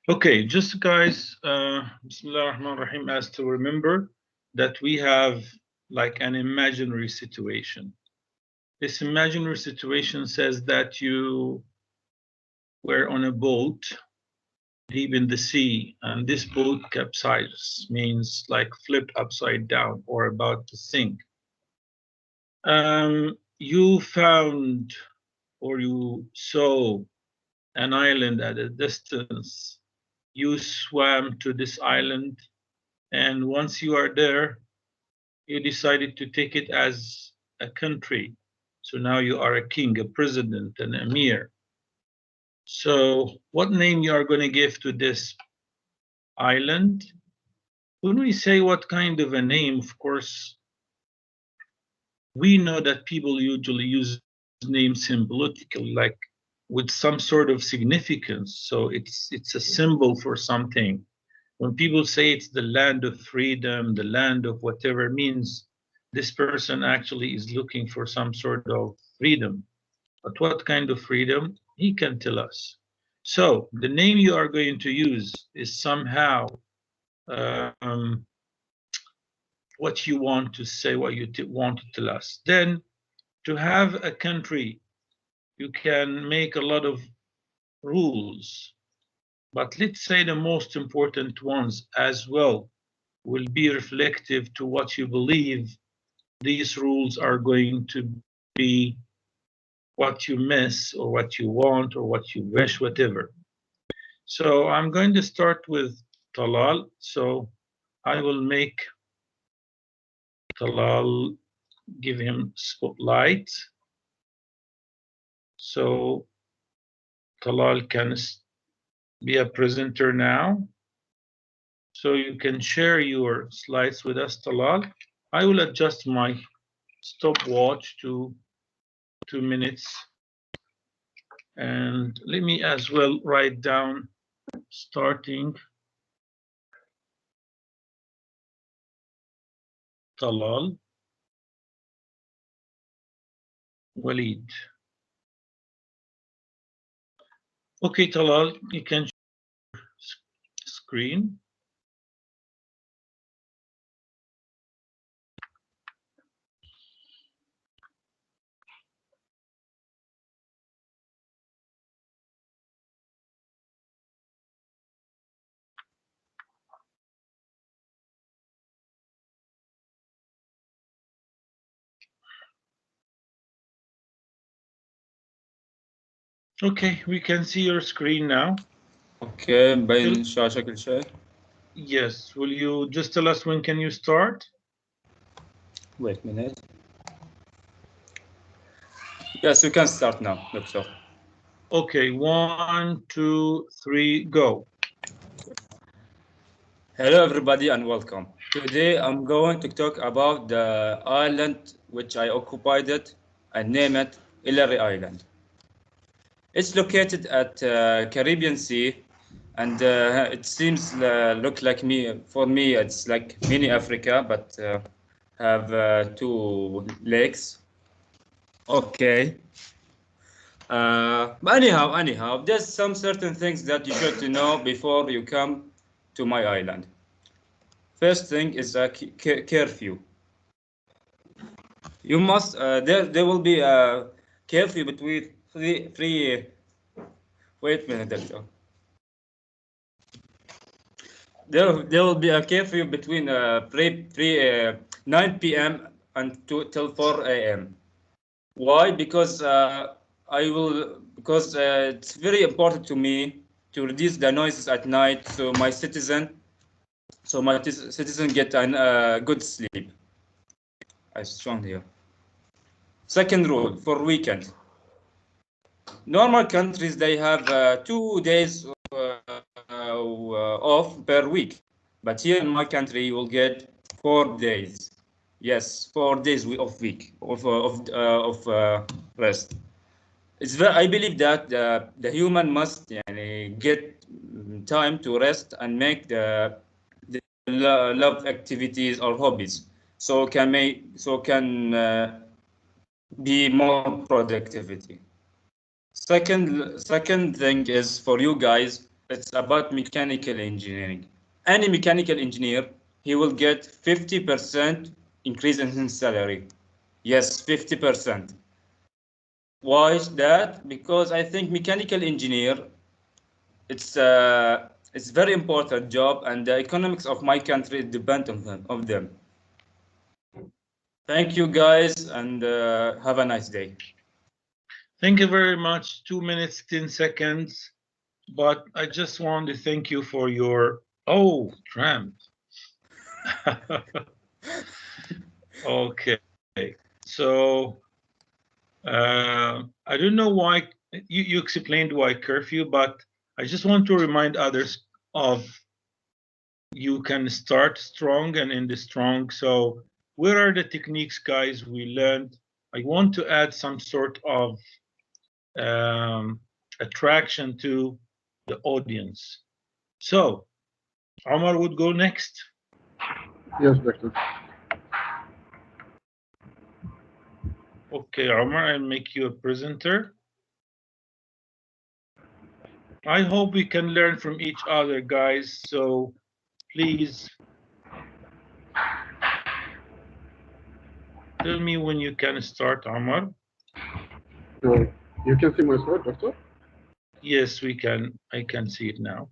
Okay, just guys, Bismillah ar-Rahman ar-Rahim, as to remember that we have like an imaginary situation. This imaginary situation says that you were on a boat deep in the sea, and this boat capsizes, means like flipped upside down or about to sink. You found or you saw an island at a distance. You swam to this island, and once you are there, you decided to take it as a country. So now you are a king, a president, an emir. So what name you are going to give to this island? When we say what kind of a name, of course, we know that people usually use names symbolically, like with some sort of significance. So it's a symbol for something. When people say it's the land of freedom, the land of whatever, means this person actually is looking for some sort of freedom. But what kind of freedom? He can tell us. So the name you are going to use is somehow um, what you want to say, what you want to tell us. Then to have a country, you can make a lot of rules, but let's say the most important ones as well will be reflective to what you believe. These rules are going to be what you miss or what you want or what you wish, whatever. So I'm going to start with Talal. So I will make Talal, give him spotlight. So Talal can be a presenter now. So you can share your slides with us, Talal. I will adjust my stopwatch to 2 minutes. And let me as well write down starting Talal Walid. Okay, Talal, you can share screen. Okay, we can see your screen now. Okay, باين الشاشة كل شيء. Yes, will you just tell us when can you start? Wait a minute. Yes, you can start now, Doctor. Okay, 1, 2, 3, go. Hello, everybody, and welcome. Today, I'm going to talk about the island which I occupied it and name it Hillary Island. It's located at Caribbean Sea, and it seems look like me. For me, it's like mini Africa, but have 2 lakes. Okay. Anyhow, there's some certain things that you should to know before you come to my island. First thing is a curfew. You must there will be a curfew between three. Wait a minute, doctor. There will be a curfew between 9 p.m. and till 4 a.m. Why? Because it's very important to me to reduce the noises at night, so my citizen get a good sleep. I strong here. Second rule for weekend. Normal countries they have 2 days off per week, but here in my country you will get 4 days. Yes, 4 days of week of rest. I believe that the human must get time to rest and make the love activities or hobbies, so can be more productivity. Second thing is for you guys, It's about mechanical engineering. Any mechanical engineer, he will get 50% increase in his salary. Yes, 50%. Why is that? Because I think mechanical engineer, it's very important job, and the economics of my country depend on them. Thank you guys, and have a nice day. Thank you very much. 2 minutes, 10 seconds. But I just want to thank you for your tramp. Okay. So I don't know why you explained why curfew, but I just want to remind others of you can start strong and end strong. So where are the techniques, guys, we learned? I want to add some sort of attraction to the audience. So Omar would go next. Yes, Doctor. Okay, Omar, I'll make you a presenter. I hope we can learn from each other, guys. So please tell me when you can start, Omar. So you can see my slide, Doctor? Yes, we can. I can see it now.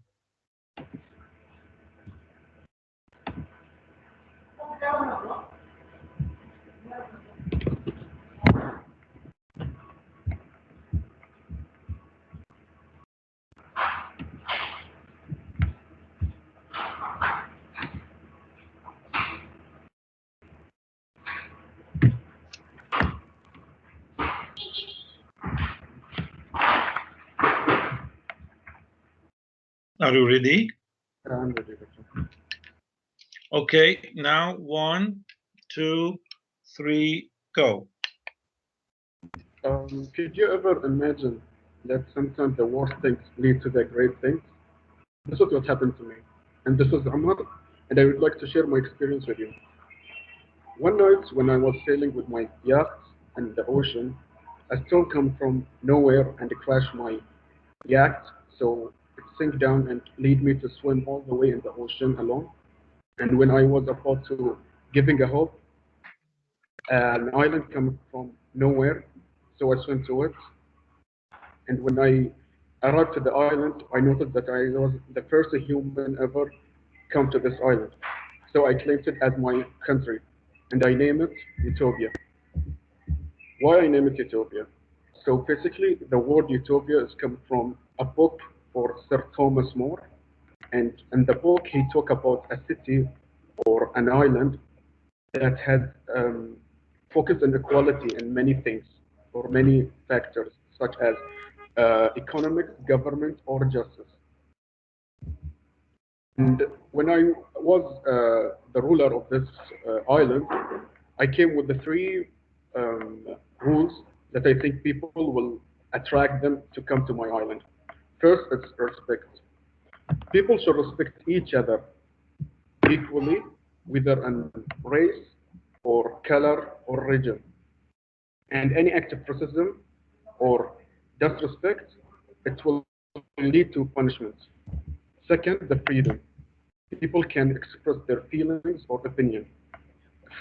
Are you ready? I'm ready, Doctor. Okay, now 1, 2, 3, go. Could you ever imagine that sometimes the worst things lead to the great things? This is what happened to me. And this is Amar, and I would like to share my experience with you. One night when I was sailing with my yacht in the ocean, a storm came from nowhere and crashed my yacht, so it sank down and led me to swim all the way in the ocean alone. And when I was about to giving a hope, an island came from nowhere, so I swam to it. And when I arrived to the island, I noticed that I was the first human ever come to this island. So I claimed it as my country, and I named it Utopia. Why I name it Utopia? So basically, the word utopia is come from a book for Sir Thomas More, and in the book he talk about a city or an island that had focused on equality in many things or many factors, such as economics, government, or justice. And when I was the ruler of this island, I came with the three rules that I think people will attract them to come to my island. First, it's respect. People should respect each other equally, whether in race or color or religion. And any act of racism or disrespect, it will lead to punishment. Second, the freedom. People can express their feelings or opinion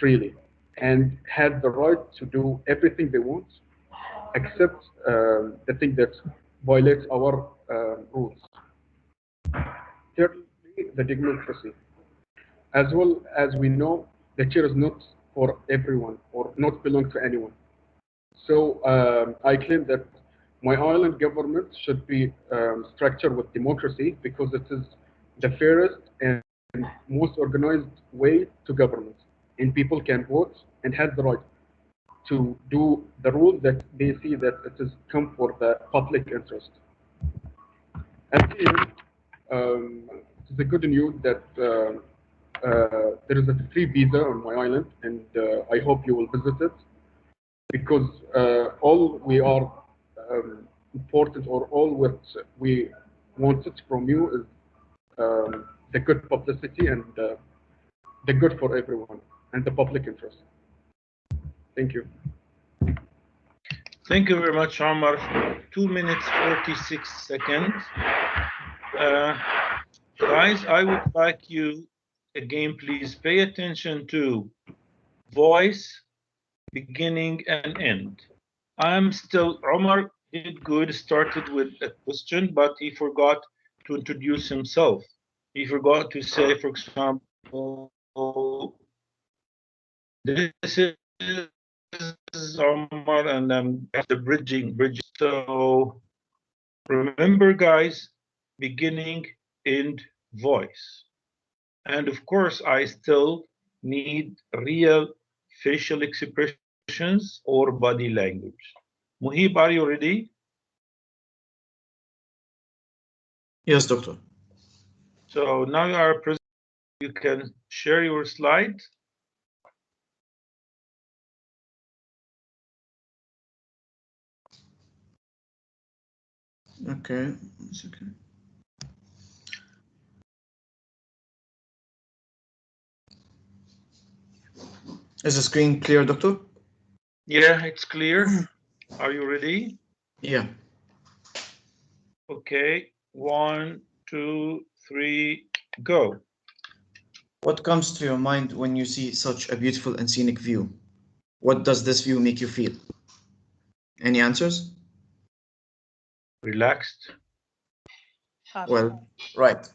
freely and have the right to do everything they want, except the thing that violates our rules. Thirdly, the democracy. As well as we know, the chair is not for everyone or not belong to anyone. So I claim that my island government should be structured with democracy because it is the fairest and most organized way to government. And people can vote and have the right to do the rules that they see that it is come for the public interest. At the end, it is a good news that there is a free visa on my island, and I hope you will visit it because all we are important or all what we wanted from you is the good publicity and the good for everyone and the public interest. Thank you. Thank you very much, Omar. 2 minutes, 46 seconds. Uh, Guys, I would like you, again, please pay attention to voice, beginning and end. I'm still, Omar did good, started with a question, but he forgot to introduce himself. He forgot to say, for example, this is Omar, and the bridging. So remember, guys, beginning, end, voice. And of course, I still need real facial expressions or body language. Muhib, are you ready? Yes, doctor. So now you are present. You can share your slide. Okay. 1 second. Is the screen clear, doctor? Yeah, it's clear. Are you ready? Yeah. Okay. 1, 2, 3, go. What comes to your mind when you see such a beautiful and scenic view? What does this view make you feel? Any answers? Relaxed. Well, right.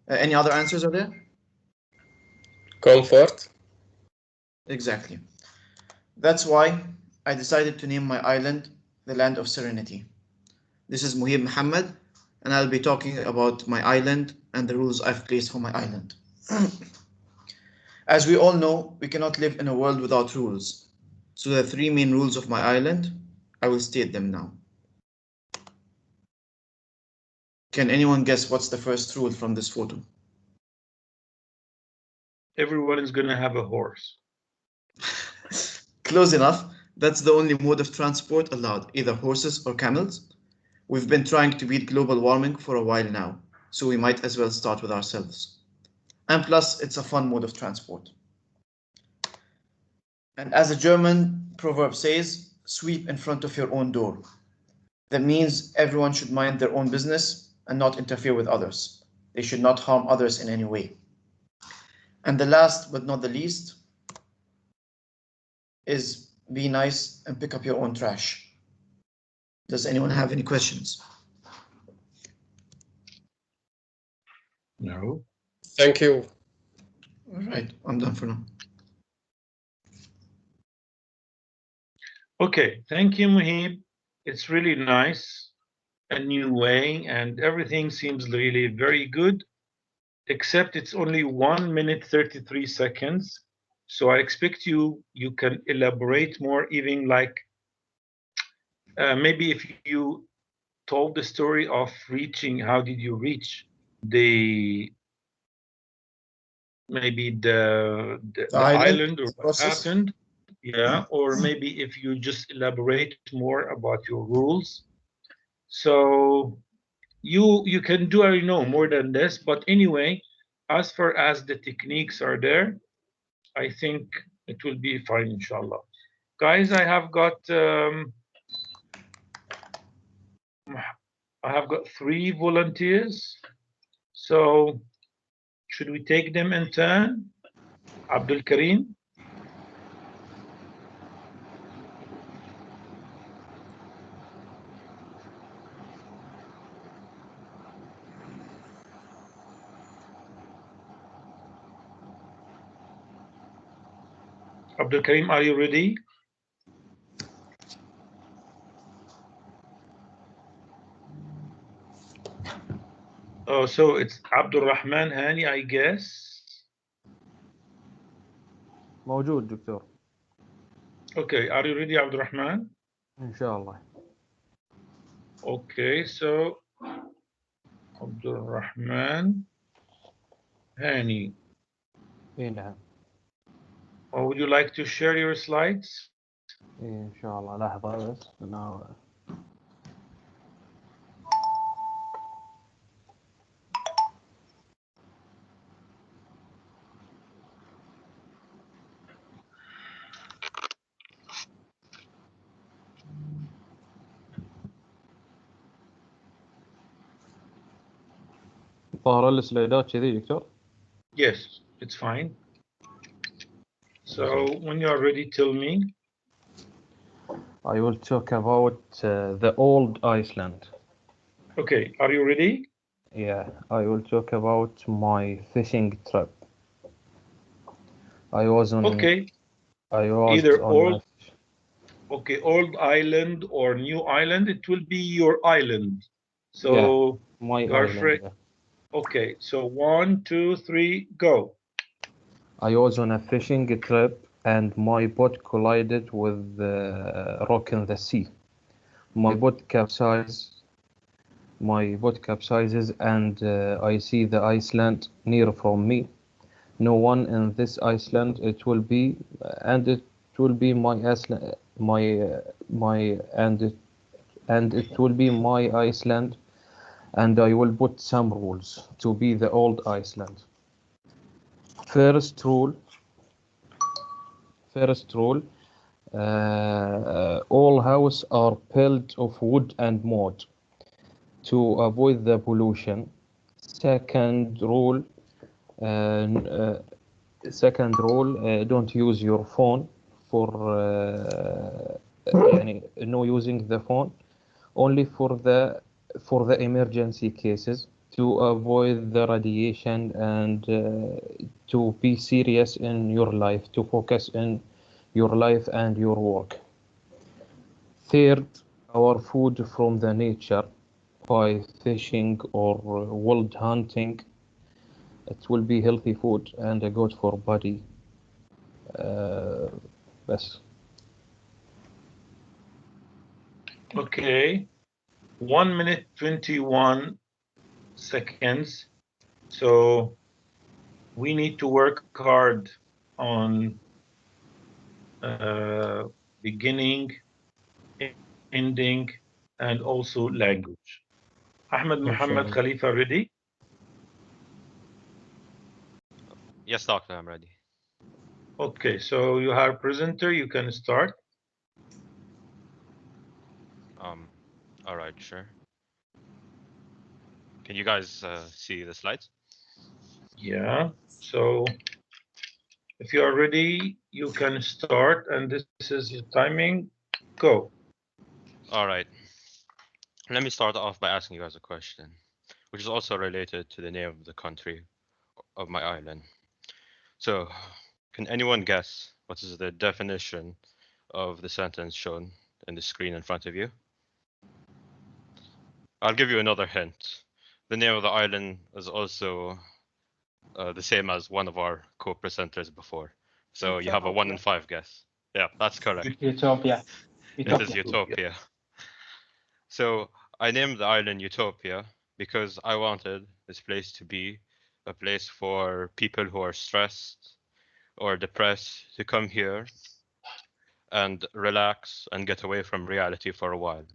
Any other answers are there? Comfort. Exactly. That's why I decided to name my island the Land of Serenity. This is Muhib Muhammad, and I'll be talking about my island and the rules I've placed for my island. As we all know, we cannot live in a world without rules. So the three main rules of my island, I will state them now. Can anyone guess what's the first rule from this photo? Everyone is going to have a horse. Close enough. That's the only mode of transport allowed, either horses or camels. We've been trying to beat global warming for a while now, so we might as well start with ourselves. And plus, it's a fun mode of transport. And as a German proverb says, sweep in front of your own door. That means everyone should mind their own business and not interfere with others. They should not harm others in any way. And the last but not the least is be nice and pick up your own trash. Does anyone have any questions? No. Thank you. All right, I'm done for now. Okay, thank you, Muhib. It's really nice, a new way, and everything seems really very good, except it's only 1 minute 33 seconds. So I expect you can elaborate more, even like maybe if you told the story of reaching, how did you reach the maybe the island or what process. happened? Yeah, or maybe if you just elaborate more about your rules. So you can do, I know, more than this, but anyway, as far as the techniques are there, I think it will be fine, inshallah. Guys, I have got 3 volunteers. So should we take them in turn? Abdul Karim? Abdul Karim, are you ready? Oh, so it's Abdul Rahman Hani, I guess. موجود دكتور. Okay, are you ready, Abdul Rahman? إن شاء الله. Okay, so Abdul Rahman Hani. إيه نعم. Or would you like to share your slides? إيه إن شاء الله. لحظة بس أنا ظاهر السلايدات كذي دكتور؟ Yes, it's fine. So when you are ready, tell me. I will talk about the old Iceland. Okay, are you ready? Yeah, I will talk about my fishing trip. I was on. Okay, I was either on. old, okay, old island or new island. It will be your island. So my you are island. free. Yeah. Okay, so 1, 2, 3, go. I was on a fishing trip and my boat collided with a rock in the sea. My boat capsizes. My boat capsizes and I see the Iceland near from me. No one in this Iceland. It will be my Iceland, and it will be my Iceland, and I will put some rules to be the old Iceland. First rule. All houses are built of wood and mud to avoid the pollution. Second rule, don't use your phone for no using the phone, only for the emergency cases, to avoid the radiation and to be serious in your life, to focus in your life and your work. Third, our food from the nature by fishing or wild hunting. It will be healthy food and good for body. بس. Okay, 1 minute 21 seconds. So we need to work hard on beginning, ending, and also language. Ahmed Muhammad Khalifa, ready? Yes, doctor, I'm ready. Okay, so you are presenter, you can start. All right, sure. Can you guys see the slides? Yeah, so if you are ready, you can start, and this is your timing. Go. All right. Let me start off by asking you guys a question, which is also related to the name of the country of my island. So, can anyone guess what is the definition of the sentence shown in the screen in front of you? I'll give you another hint. The name of the island is also the same as one of our co-presenters before. So you have a 1 in 5 guess. Yeah, that's correct. Utopia. It is Utopia. So I named the island Utopia because I wanted this place to be a place for people who are stressed or depressed to come here and relax and get away from reality for a while.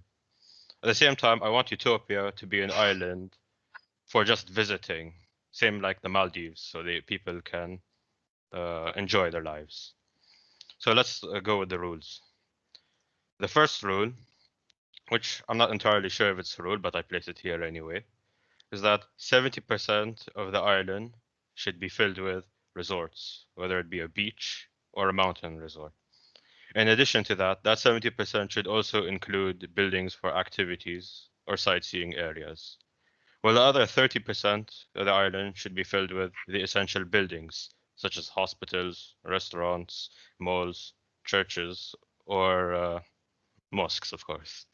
At the same time, I want Utopia to be an island for just visiting, same like the Maldives, so the people can enjoy their lives. So let's go with the rules. The first rule, which I'm not entirely sure if it's a rule, but I place it here anyway, is that 70% of the island should be filled with resorts, whether it be a beach or a mountain resort. In addition to that, that 70% should also include buildings for activities or sightseeing areas. While the other 30% of the island should be filled with the essential buildings, such as hospitals, restaurants, malls, churches, or mosques, of course.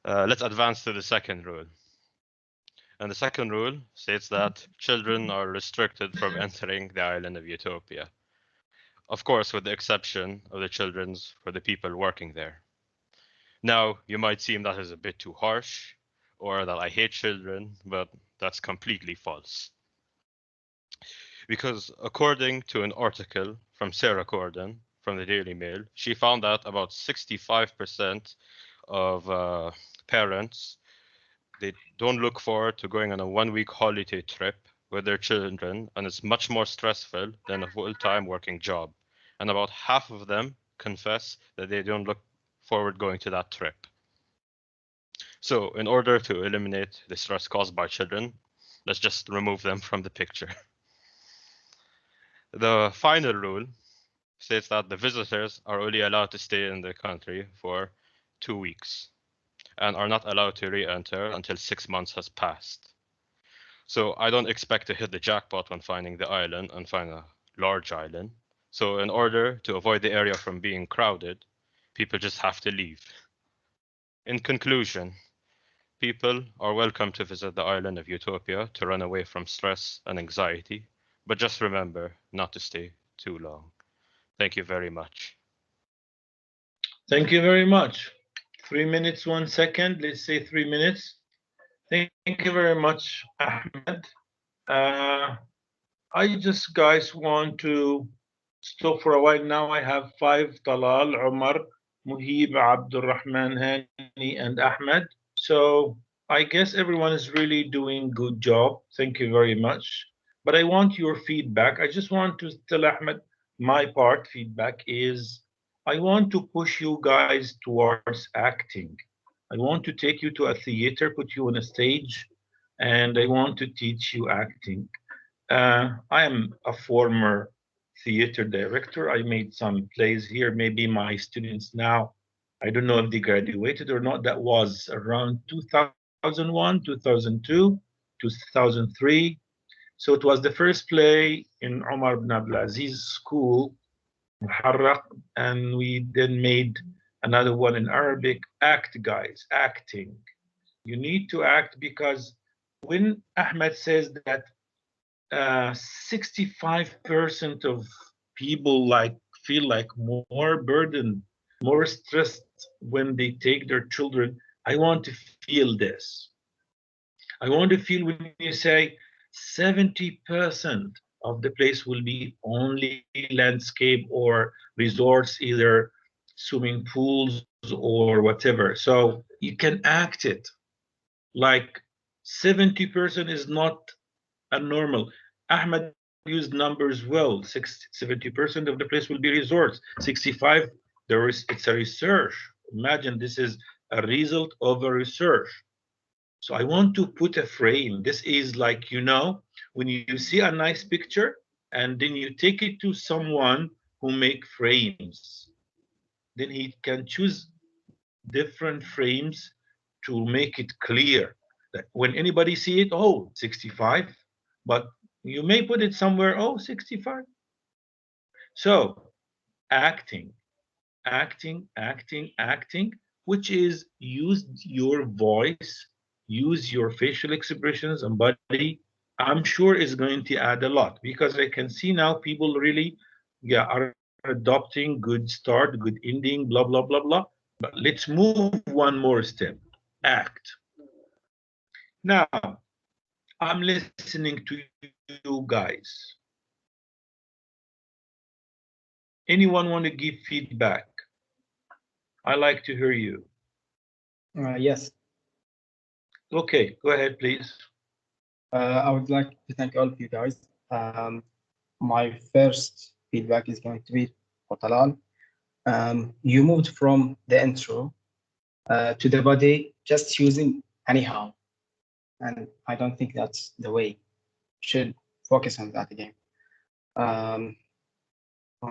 Let's advance to the second rule. And the second rule states that children are restricted from entering the island of Utopia. Of course, with the exception of the children's for the people working there. Now, you might seem that is a bit too harsh, or that I hate children, but that's completely false. Because according to an article from Sarah Corden from the Daily Mail, she found that about 65% of parents, they don't look forward to going on a 1-week holiday trip with their children, and it's much more stressful than a full-time working job. And about half of them confess that they don't look forward going to that trip. So in order to eliminate the stress caused by children, Let's just remove them from the picture. The final rule states that the visitors are only allowed to stay in the country for 2 weeks and are not allowed to re-enter until 6 months has passed. So I don't expect to hit the jackpot when finding the island and find a large island. So in order to avoid the area from being crowded, people just have to leave. In conclusion, people are welcome to visit the island of Utopia to run away from stress and anxiety, but just remember not to stay too long. Thank you very much. Thank you very much. 3 minutes, 1 second. Let's say 3 minutes. Thank you very much, Ahmed. I just, guys, want to stop for a while. Now I have 5, Talal, Umar, Muhib, Abdul Rahman, Hani, and Ahmed. So I guess everyone is really doing good job. Thank you very much. But I want your feedback. I just want to tell Ahmed my part feedback is I want to push you guys towards acting. I want to take you to a theater, put you on a stage, and I want to teach you acting. I am a former theater director. I made some plays here. Maybe my students now, I don't know if they graduated or not. That was around 2001, 2002, 2003. So it was the first play in Omar ibn Abdulaziz's school, Muharraq, and we then made another one in Arabic. Act, guys, acting. You need to act because when Ahmed says that 65% of people feel like more burdened, more stressed when they take their children. I want to feel this. I want to feel when you say 70% of the place will be only landscape or resorts, either swimming pools or whatever. So you can act it like 70% is not a normal. Ahmed used numbers well. 70% of the place will be resorts. 65, it's a research. Imagine this is a result of a research. So I want to put a frame. This is like, when you see a nice picture and then you take it to someone who make frames, then he can choose different frames to make it clear that when anybody see it, oh, 65, but you may put it somewhere, oh, 65. So acting, which is use your voice, use your facial expressions and body. I'm sure is going to add a lot because I can see now people really are adopting good start, good ending, blah, blah, blah, blah. But let's move one more step. Act. Now, I'm listening to you guys. Anyone want to give feedback? I like to hear you. Yes. Okay, go ahead, please. I would like to thank all of you guys. My first feedback is going to be for Talal. You moved from the intro to the body just using anyhow. And I don't think that's the way. Should focus on that again. One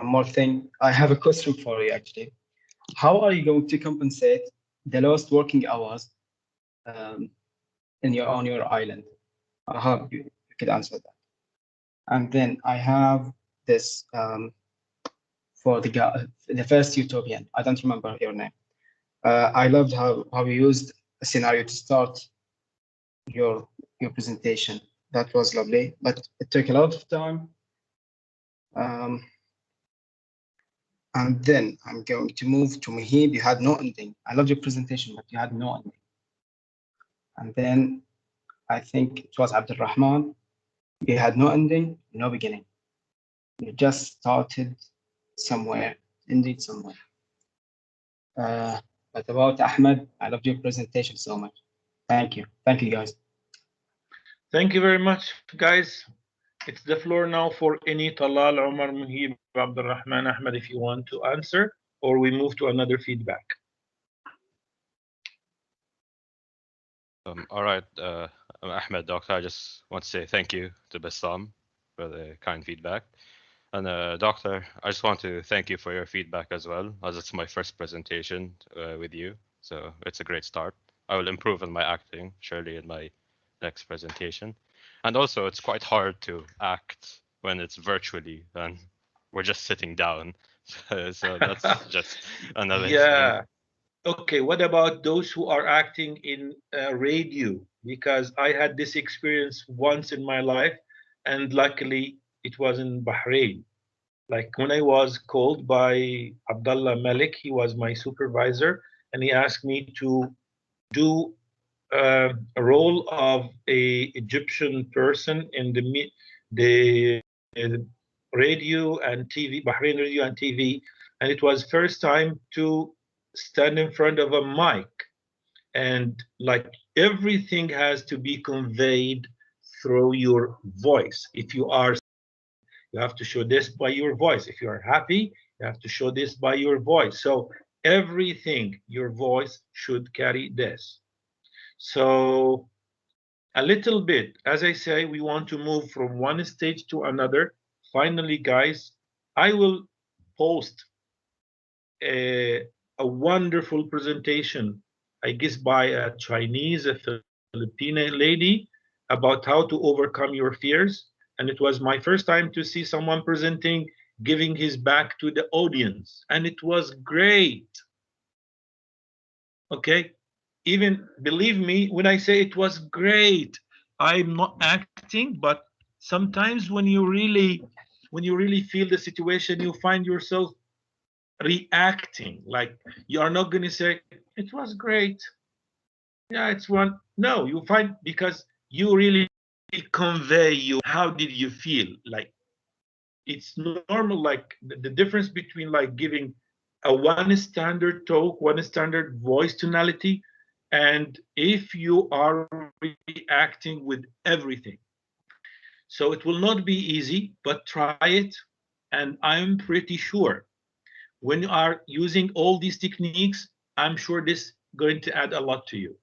more thing, I have a question for you actually. How are you going to compensate the lost working hours on your island? I hope you could answer that. And then I have this for the first Utopian. I don't remember your name. I loved how you used a scenario to start your presentation. That was lovely, but it took a lot of time. And then I'm going to move to Muhib. You had no ending. I loved your presentation, but you had no ending. And then I think it was Abdul Rahman. You had no ending, no beginning. You just started somewhere, ended somewhere. But about Ahmed, I loved your presentation so much. Thank you. Thank you, guys. Thank you very much, guys. It's the floor now for any Talal, Omar, Muhib, Abdul Rahman, Ahmed, if you want to answer, or we move to another feedback. All right. Ahmed, doctor, I just want to say thank you to Bassam for the kind feedback. And doctor, I just want to thank you for your feedback as well, as it's my first presentation with you. So it's a great start. I will improve on my acting, surely, in my next presentation. And also, it's quite hard to act when it's virtually and we're just sitting down. So that's just another Yeah. thing. Okay, what about those who are acting in radio? Because I had this experience once in my life, and luckily it was in Bahrain. Like when I was called by Abdullah Malik, he was my supervisor, and he asked me to do a role of a Egyptian person in the radio and TV, Bahrain radio and TV, and it was first time to stand in front of a mic, and like everything has to be conveyed through your voice. If you are, you have to show this by your voice. If you are happy, you have to show this by your voice. So everything, your voice should carry this. So a little bit, as I say, we want to move from one stage to another. Finally, guys, I will post a wonderful presentation, I guess by a Chinese, a Filipino lady, about how to overcome your fears. And it was my first time to see someone presenting, giving his back to the audience. And it was great. Okay. Even believe me when I say it was great. I'm not acting, but sometimes when you really feel the situation, you find yourself reacting. Like you are not going to say it was great. Yeah, it's one. No, you find because you really convey you. How did you feel? Like it's normal. Like the difference between like giving a one standard talk, one standard voice tonality, and if you are reacting with everything. So it will not be easy, but try it. And I'm pretty sure when you are using all these techniques, I'm sure this is going to add a lot to you.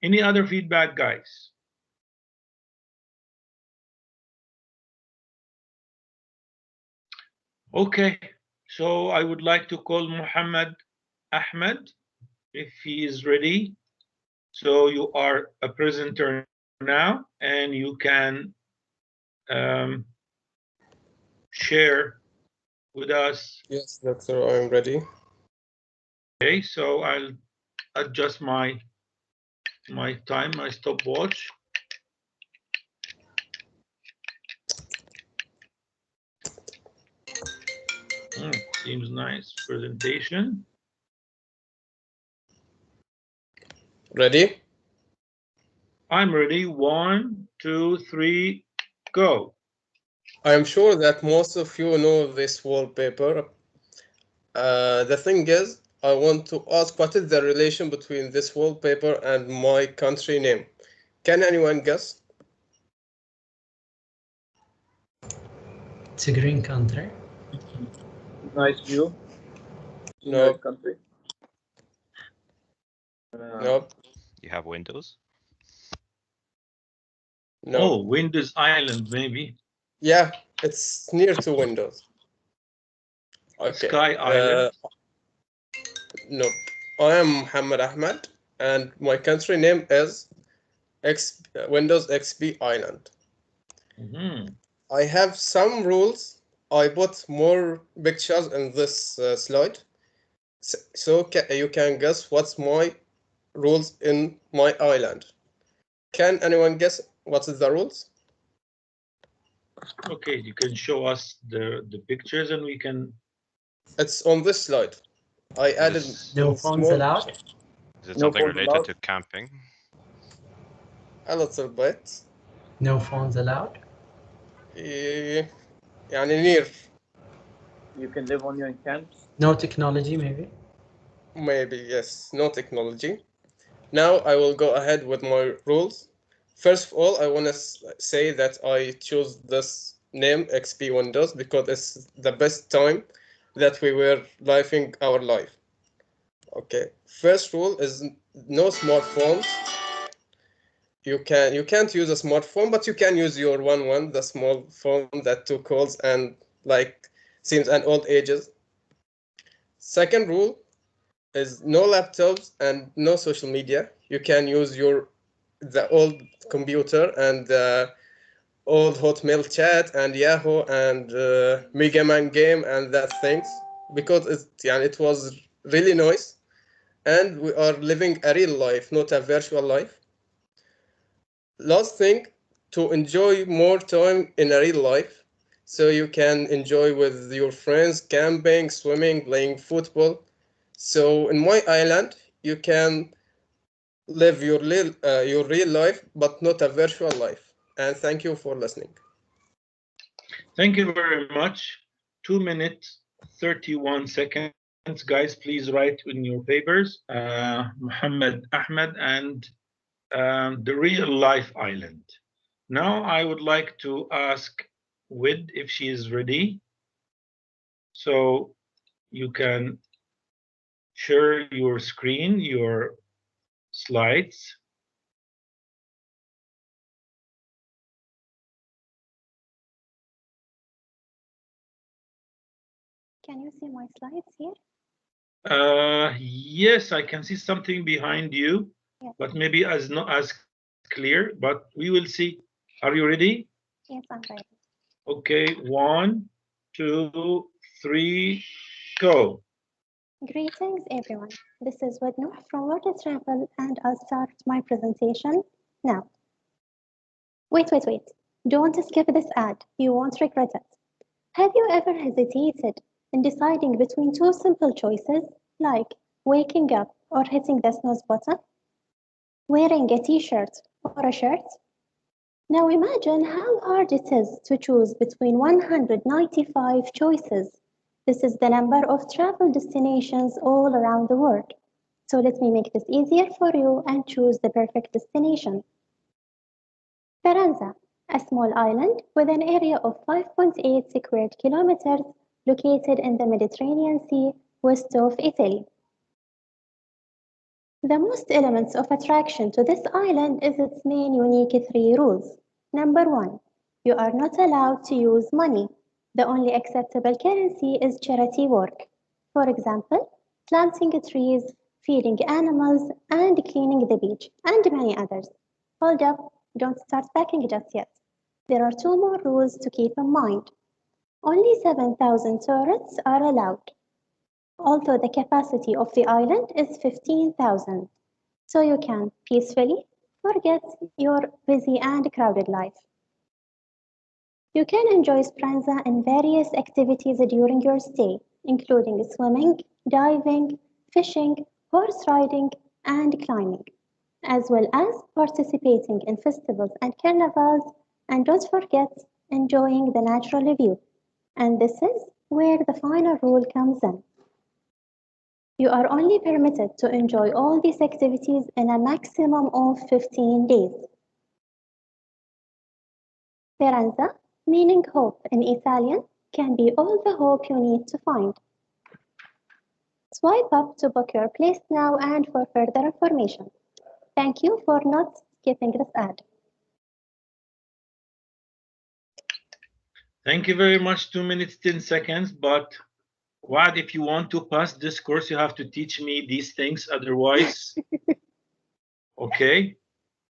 Any other feedback, guys? Okay, so I would like to call Muhammad Ahmed if he is ready. So you are a presenter now, and you can share with us. Yes, doctor, I am ready. Okay, so I'll adjust my time, my stopwatch. Seems nice presentation. Ready? I'm ready. 1, 2, 3, go. I am sure that most of you know this wallpaper. The thing is, I want to ask what is the relation between this wallpaper and my country name? Can anyone guess? It's a green country. Nice view. No. Nice country. No. You have Windows? No. Oh, Windows Island, maybe. Yeah, it's near to Windows. Okay. Sky Island. No. I am Muhammad Ahmed, and my country name is Windows XP Island. I have some rules. I put more pictures in this slide, so you can guess what's my rules in my island. Can anyone guess what is the rules? Okay, you can show us the pictures and we can. It's on this slide. I added no phones allowed. Is it something related to camping? A little bit. No phones allowed. يعني near. You can live on your camps. No technology, maybe. Maybe, yes, no technology. Now I will go ahead with my rules. First of all, I want to say that I choose this name XP Windows because it's the best time that we were living our life. Okay, first rule is no smartphones. you can't use a smartphone, but you can use your one, the small phone that do calls and like seems an old ages. Second rule is no laptops and no social media. You can use the old computer and the old Hotmail chat and Yahoo and Mega Man game and that things, because it was really nice, and we are living a real life, not a virtual life. Last thing, to enjoy more time in a real life, so you can enjoy with your friends, camping, swimming, playing football. So in my island, you can live your real life, but not a virtual life. And thank you for listening. Thank you very much. 2 minutes, 31 seconds. Guys, please write in your papers, Muhammad Ahmed and the real life island. Now I would like to ask Wid if she is ready. So you can share your screen, your slides. Can you see my slides here? Yes, I can see something behind you, Yes. but maybe not as clear, but we will see. Are you ready? Yes, I'm ready. Okay, 1, 2, 3, go. Greetings, everyone. This is Wadnur from World Travel, and I'll start my presentation now. Wait. Don't skip this ad. You won't regret it. Have you ever hesitated in deciding between two simple choices, like waking up or hitting the snooze button? Wearing a t-shirt or a shirt? Now imagine how hard it is to choose between 195 choices. This is the number of travel destinations all around the world. So let me make this easier for you and choose the perfect destination. Faranza, a small island with an area of 5.8 square kilometers located in the Mediterranean Sea west of Italy. The most elements of attraction to this island is its main unique 3 rules. Number 1, you are not allowed to use money. The only acceptable currency is charity work. For example, planting trees, feeding animals, and cleaning the beach, and many others. Hold up, don't start packing just yet. There are 2 more rules to keep in mind. Only 7,000 tourists are allowed, although the capacity of the island is 15,000. So you can peacefully forget your busy and crowded life. You can enjoy Speranza in various activities during your stay, including swimming, diving, fishing, horse riding, and climbing, as well as participating in festivals and carnivals, and don't forget enjoying the natural view. And this is where the final rule comes in. You are only permitted to enjoy all these activities in a maximum of 15 days. Speranza, meaning hope in Italian, can be all the hope you need to find. Swipe up to book your place now and for further information. Thank you for not skipping this ad. Thank you very much. 2 minutes, 10 seconds. But what if you want to pass this course, you have to teach me these things. Otherwise, okay.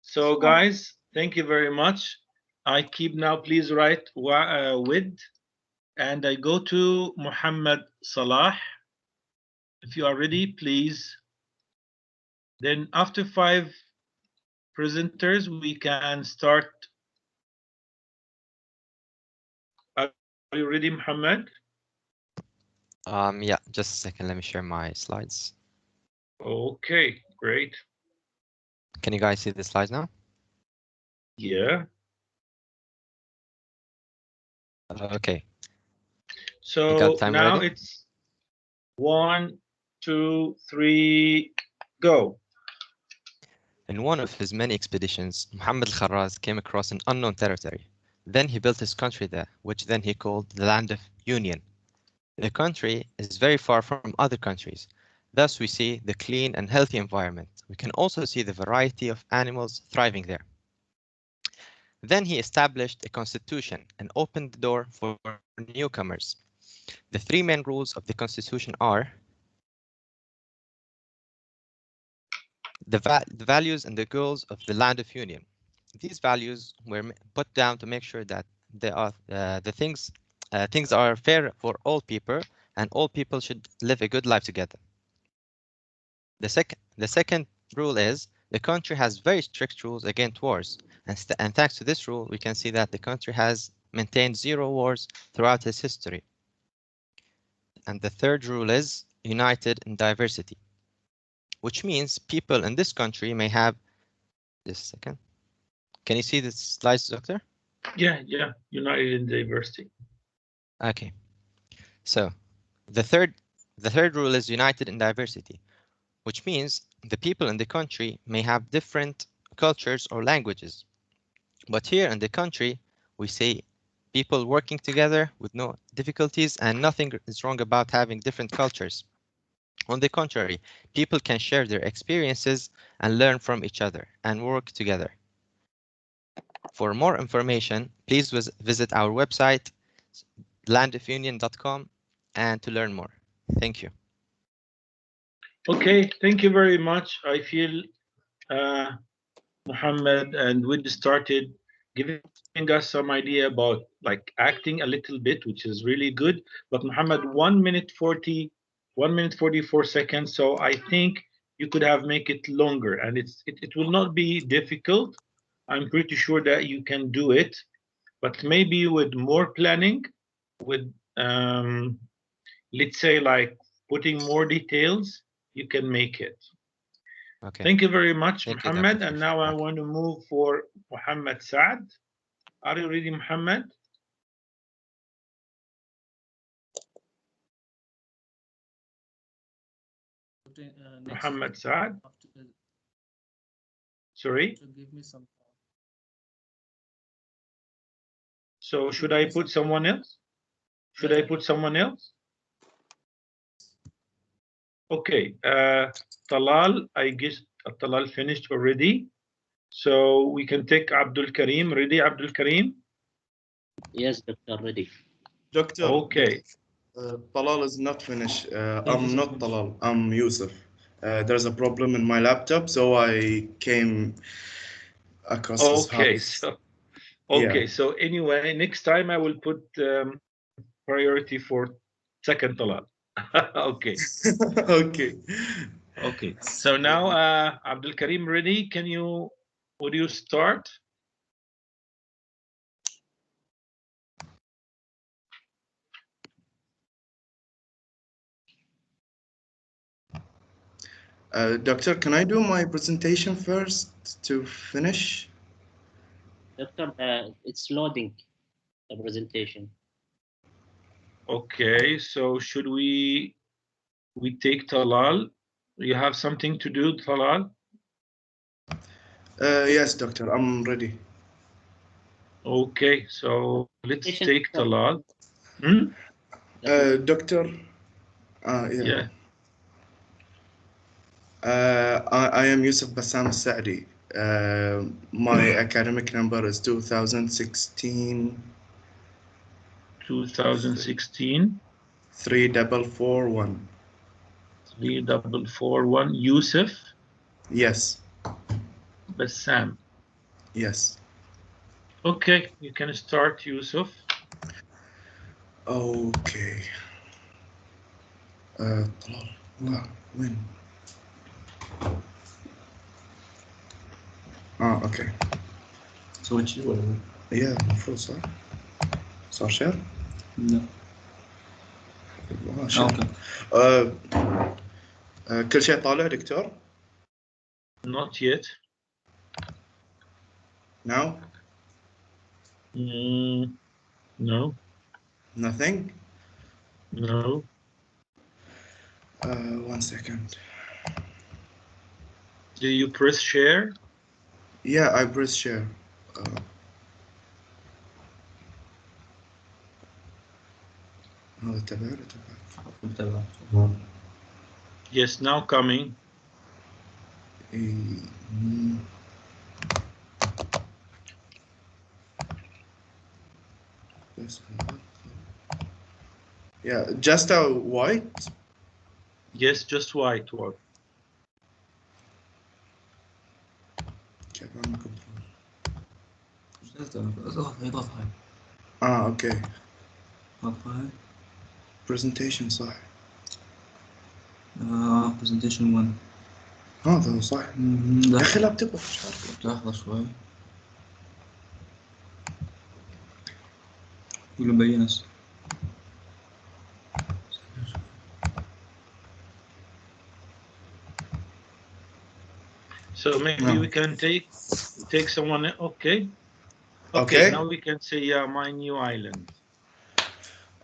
So guys, thank you very much. I keep now, please write with, and I go to Muhammad Salah. If you are ready, please. Then after 5 presenters, we can start. Are you ready, Muhammad? Yeah, just a second. Let me share my slides. Okay, great. Can you guys see the slides now? Yeah. Okay. So now ready? it's 1, 2, 3, go. In one of his many expeditions, Muhammad al-Kharraz came across an unknown territory. Then he built his country there, which then he called the Land of Union. The country is very far from other countries. Thus, we see the clean and healthy environment. We can also see the variety of animals thriving there. Then he established a constitution and opened the door for newcomers. The three main rules of the constitution are the values and the goals of the land of union. These values were put down to make sure that things are fair for all people, and all people should live a good life together. The second rule is the country has very strict rules against wars, and thanks to this rule, we can see that the country has maintained 0 wars throughout its history. And the third rule is united in diversity, which means people in this country may have. Just a second. Can you see the slides, Doctor? Yeah, united in diversity. Okay. So the third rule is united in diversity, which means the people in the country may have different cultures or languages. But here in the country, we say people working together with no difficulties, and nothing is wrong about having different cultures. On the contrary, people can share their experiences and learn from each other and work together. For more information, please visit our website, landofunion.com, and to learn more. Thank you. Okay, thank you very much. I feel Muhammad and Wid started giving us some idea about like acting a little bit, which is really good. But Muhammad, 1 minute 44 seconds. So I think you could have make it longer, and it will not be difficult. I'm pretty sure that you can do it, but maybe with more planning, with let's say like putting more details, you can make it. Okay. Thank you very much, Thank you, Muhammad. Dr. And now I want to move for Muhammad Saad. Are you ready, Muhammad? Muhammad Saad? Sorry? Give me some. So should I put someone else? Should I put someone else? Okay. Talal, I guess Talal finished already. So we can take Abdul Karim. Ready, Abdul Karim? Yes, Doctor, ready. Doctor. Okay. Talal is not finished. I'm not Talal. I'm Yusuf. There's a problem in my laptop, so I came across his house. Okay, so anyway, next time I will put priority for second Talal. Okay. Okay. So now, Abdul Karim, ready? Would you start? Doctor, can I do my presentation first to finish? Doctor, it's loading the presentation. Okay, so should we take Talal? You have something to do, Talal? Yes, Doctor, I'm ready. Okay, so let's take Talal. Doctor, yeah. I am Yusuf Bassam Saadi. My academic number is 2016. 2016. 3441. 3441. Yusuf? Yes. Bassam? Yes. Okay, you can start, Yusuf. Okay. When? Okay. Switch ولا Yeah, المفروض صح؟ صار شير؟ لا. كل شيء طالع دكتور؟ Not yet. Now? No. Nothing? No. 1 second. Do you press share? Yeah, I press share. Yes, now coming. Yeah, just a white. Yes, just white word. اوكي. presentation صح. presentation 1. هذا صح. يا اخي لا بتبقى مش عارف. لحظة شوي. يقول مبين هسه. So maybe we can take someone. Okay. Now we can say my new island.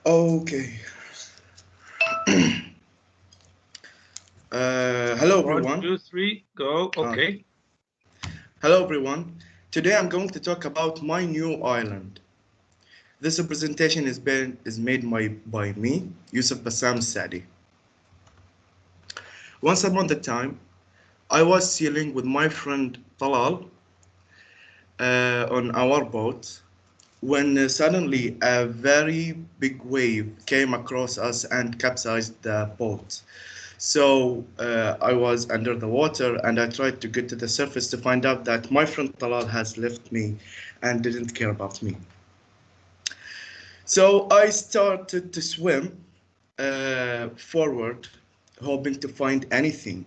Okay. Hello everyone. 1, 2, 3, go. Okay. Hello everyone. Today I'm going to talk about my new island. This presentation is made by me, Yusuf Bassam Sadi. Once upon a time, I was sailing with my friend Talal on our boat when suddenly a very big wave came across us and capsized the boat. So I was under the water and I tried to get to the surface to find out that my friend Talal has left me and didn't care about me. So I started to swim forward, hoping to find anything.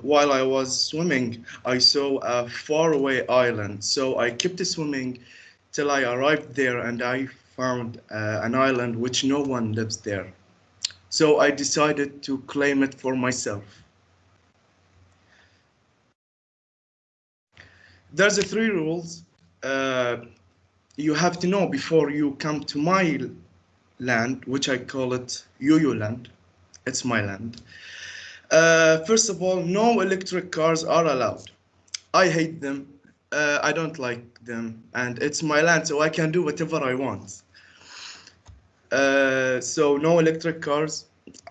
While I was swimming, I saw a faraway island. So I kept swimming till I arrived there and I found an island which no one lives there. So I decided to claim it for myself. There's 3 rules you have to know before you come to my land, which I call it Yuyu land. It's my land. First of all, no electric cars are allowed. I hate them. I don't like them. And it's my land, so I can do whatever I want. So no electric cars.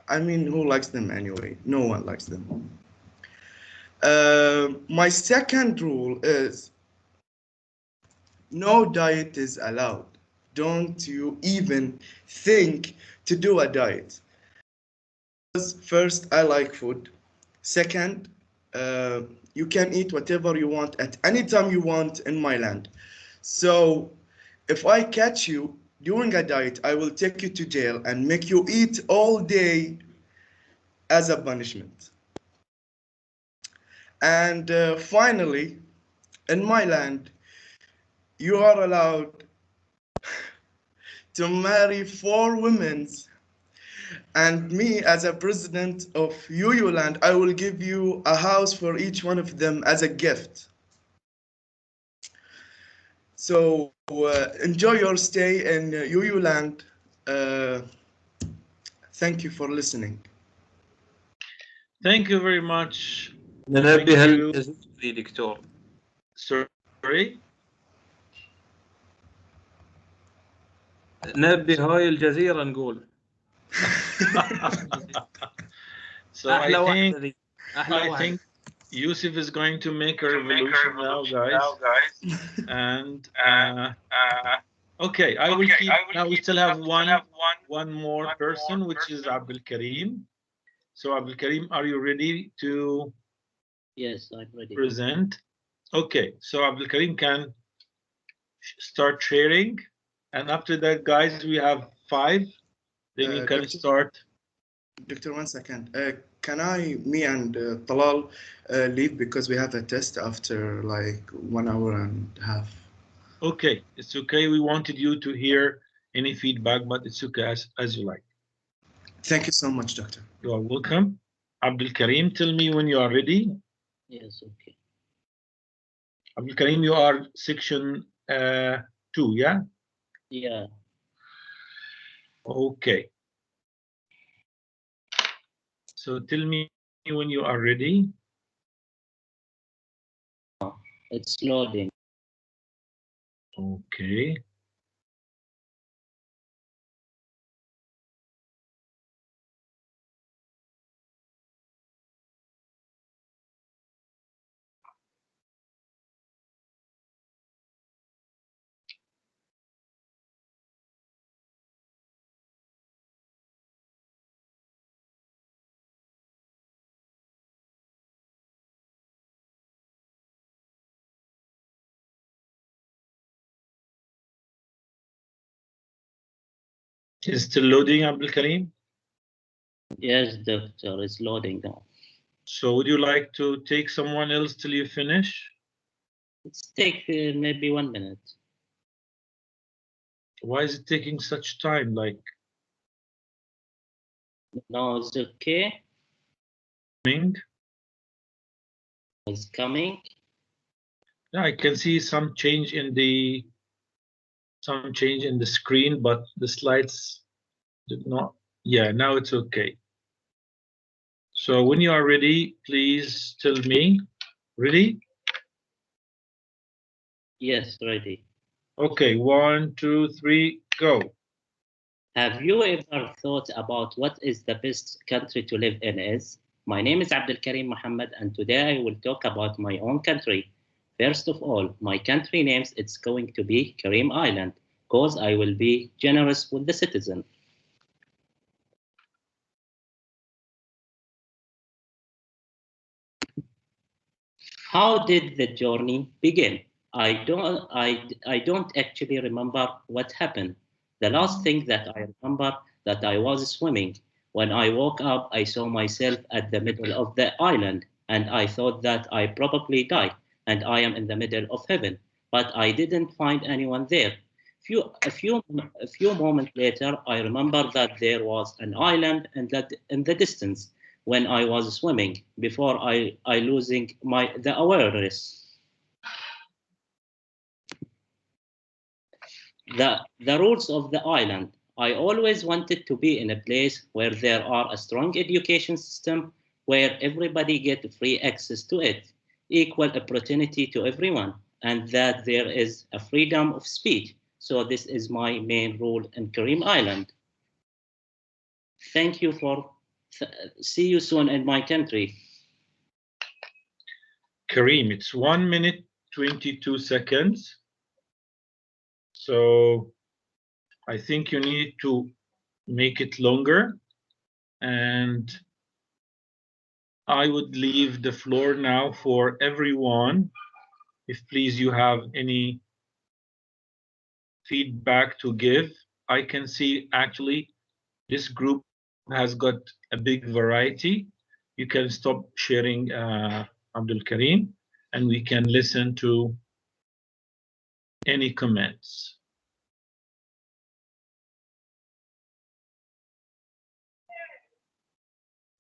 I mean, who likes them anyway? No one likes them. My second rule is no diet is allowed. Don't you even think to do a diet. First, I like food. Second, you can eat whatever you want at any time you want in my land. So if I catch you doing a diet, I will take you to jail and make you eat all day as a punishment. And finally, in my land, you are allowed to marry 4 women. And me, as a president of Yuyu land, I will give you a house for each one of them as a gift. So enjoy your stay in Yuyu land. Thank you for listening. Thank you very much. ننبه الجزيرة دكتور. Sorry? نبه هاي الجزيرة نقول. So I think Yusuf is going to make a revolution now, guys. And okay, I will keep. Now we still have one more person, which is Abdul Karim. So Abdul Karim, are you ready to? Yes, I'm ready. Present. Okay, so Abdul Karim can start sharing, and after that, guys, we have 5. Then you can start. Doctor, 1 second. Can me and Talal leave because we have a test after like 1 hour and a half? Okay, it's okay. We wanted you to hear any feedback, but it's okay as you like. Thank you so much, Doctor. You are welcome. Abdul Karim, tell me when you are ready. Yes, okay. Abdul Karim, you are section 2, yeah? Yeah. Okay. So tell me when you are ready. It's loading. Okay. Is still loading, Abdul Karim? Yes, doctor, it's loading now. So would you like to take someone else till you finish? It's take maybe 1 minute. Why is it taking such time? Like, No, it's okay. It's coming. Yeah, I can see some change in the screen, but the slides did not. Yeah, now it's okay. So when you are ready, please tell me. Ready? Yes, ready. Okay, 1, 2, 3, go. Have you ever thought about what is the best country to live in is? My name is Abdul Karim Muhammad, and today I will talk about my own country. First of all, my country names, it's going to be Karim Island, because I will be generous with the citizen. How did the journey begin? I don't actually remember what happened. The last thing that I remember that I was swimming. When I woke up, I saw myself at the middle of the island, and I thought that I probably died and I am in the middle of heaven. But I didn't find anyone there. A few moments later, I remember that there was an island in the distance when I was swimming before I losing the awareness. The rules of the island. I always wanted to be in a place where there are a strong education system, where everybody get free access to it, equal opportunity to everyone, and that there is a freedom of speech. So this is my main rule in Karim Island. Thank you for, see you soon in my country. Karim, it's 1 minute, 22 seconds. So I think you need to make it longer. And I would leave the floor now for everyone. If please you have any feedback to give. I can see actually this group has got a big variety. You can stop sharing Abdul Karim and we can listen to any comments.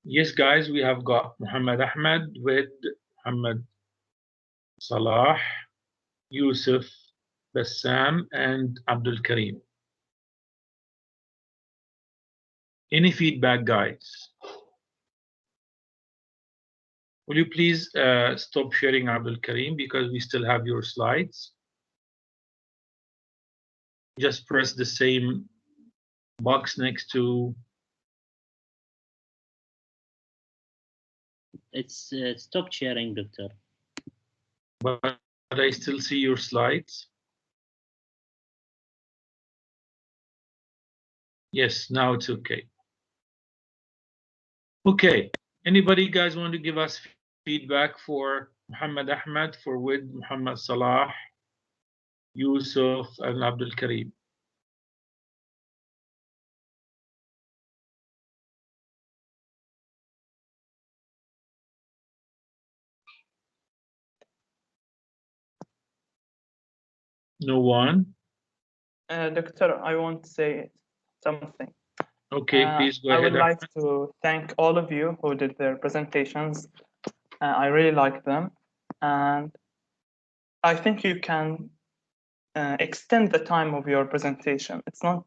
Yes, guys, we have got Muhammad Ahmed with Muhammad Salah, Yusuf, Bassam, and Abdul Karim. Any feedback, guys? Will you please stop sharing Abdul Karim because we still have your slides? Just press the same box next to. It's stop sharing, doctor. But I still see your slides. Yes, now it's okay. Okay, anybody guys want to give us feedback for Muhammad Ahmed, for with Muhammad Salah, Yusuf, and Abdul Karim? No one? Doctor, I want to say something. Okay, please go ahead. I would like to thank all of you who did their presentations. I really like them. And I think you can extend the time of your presentation. It's not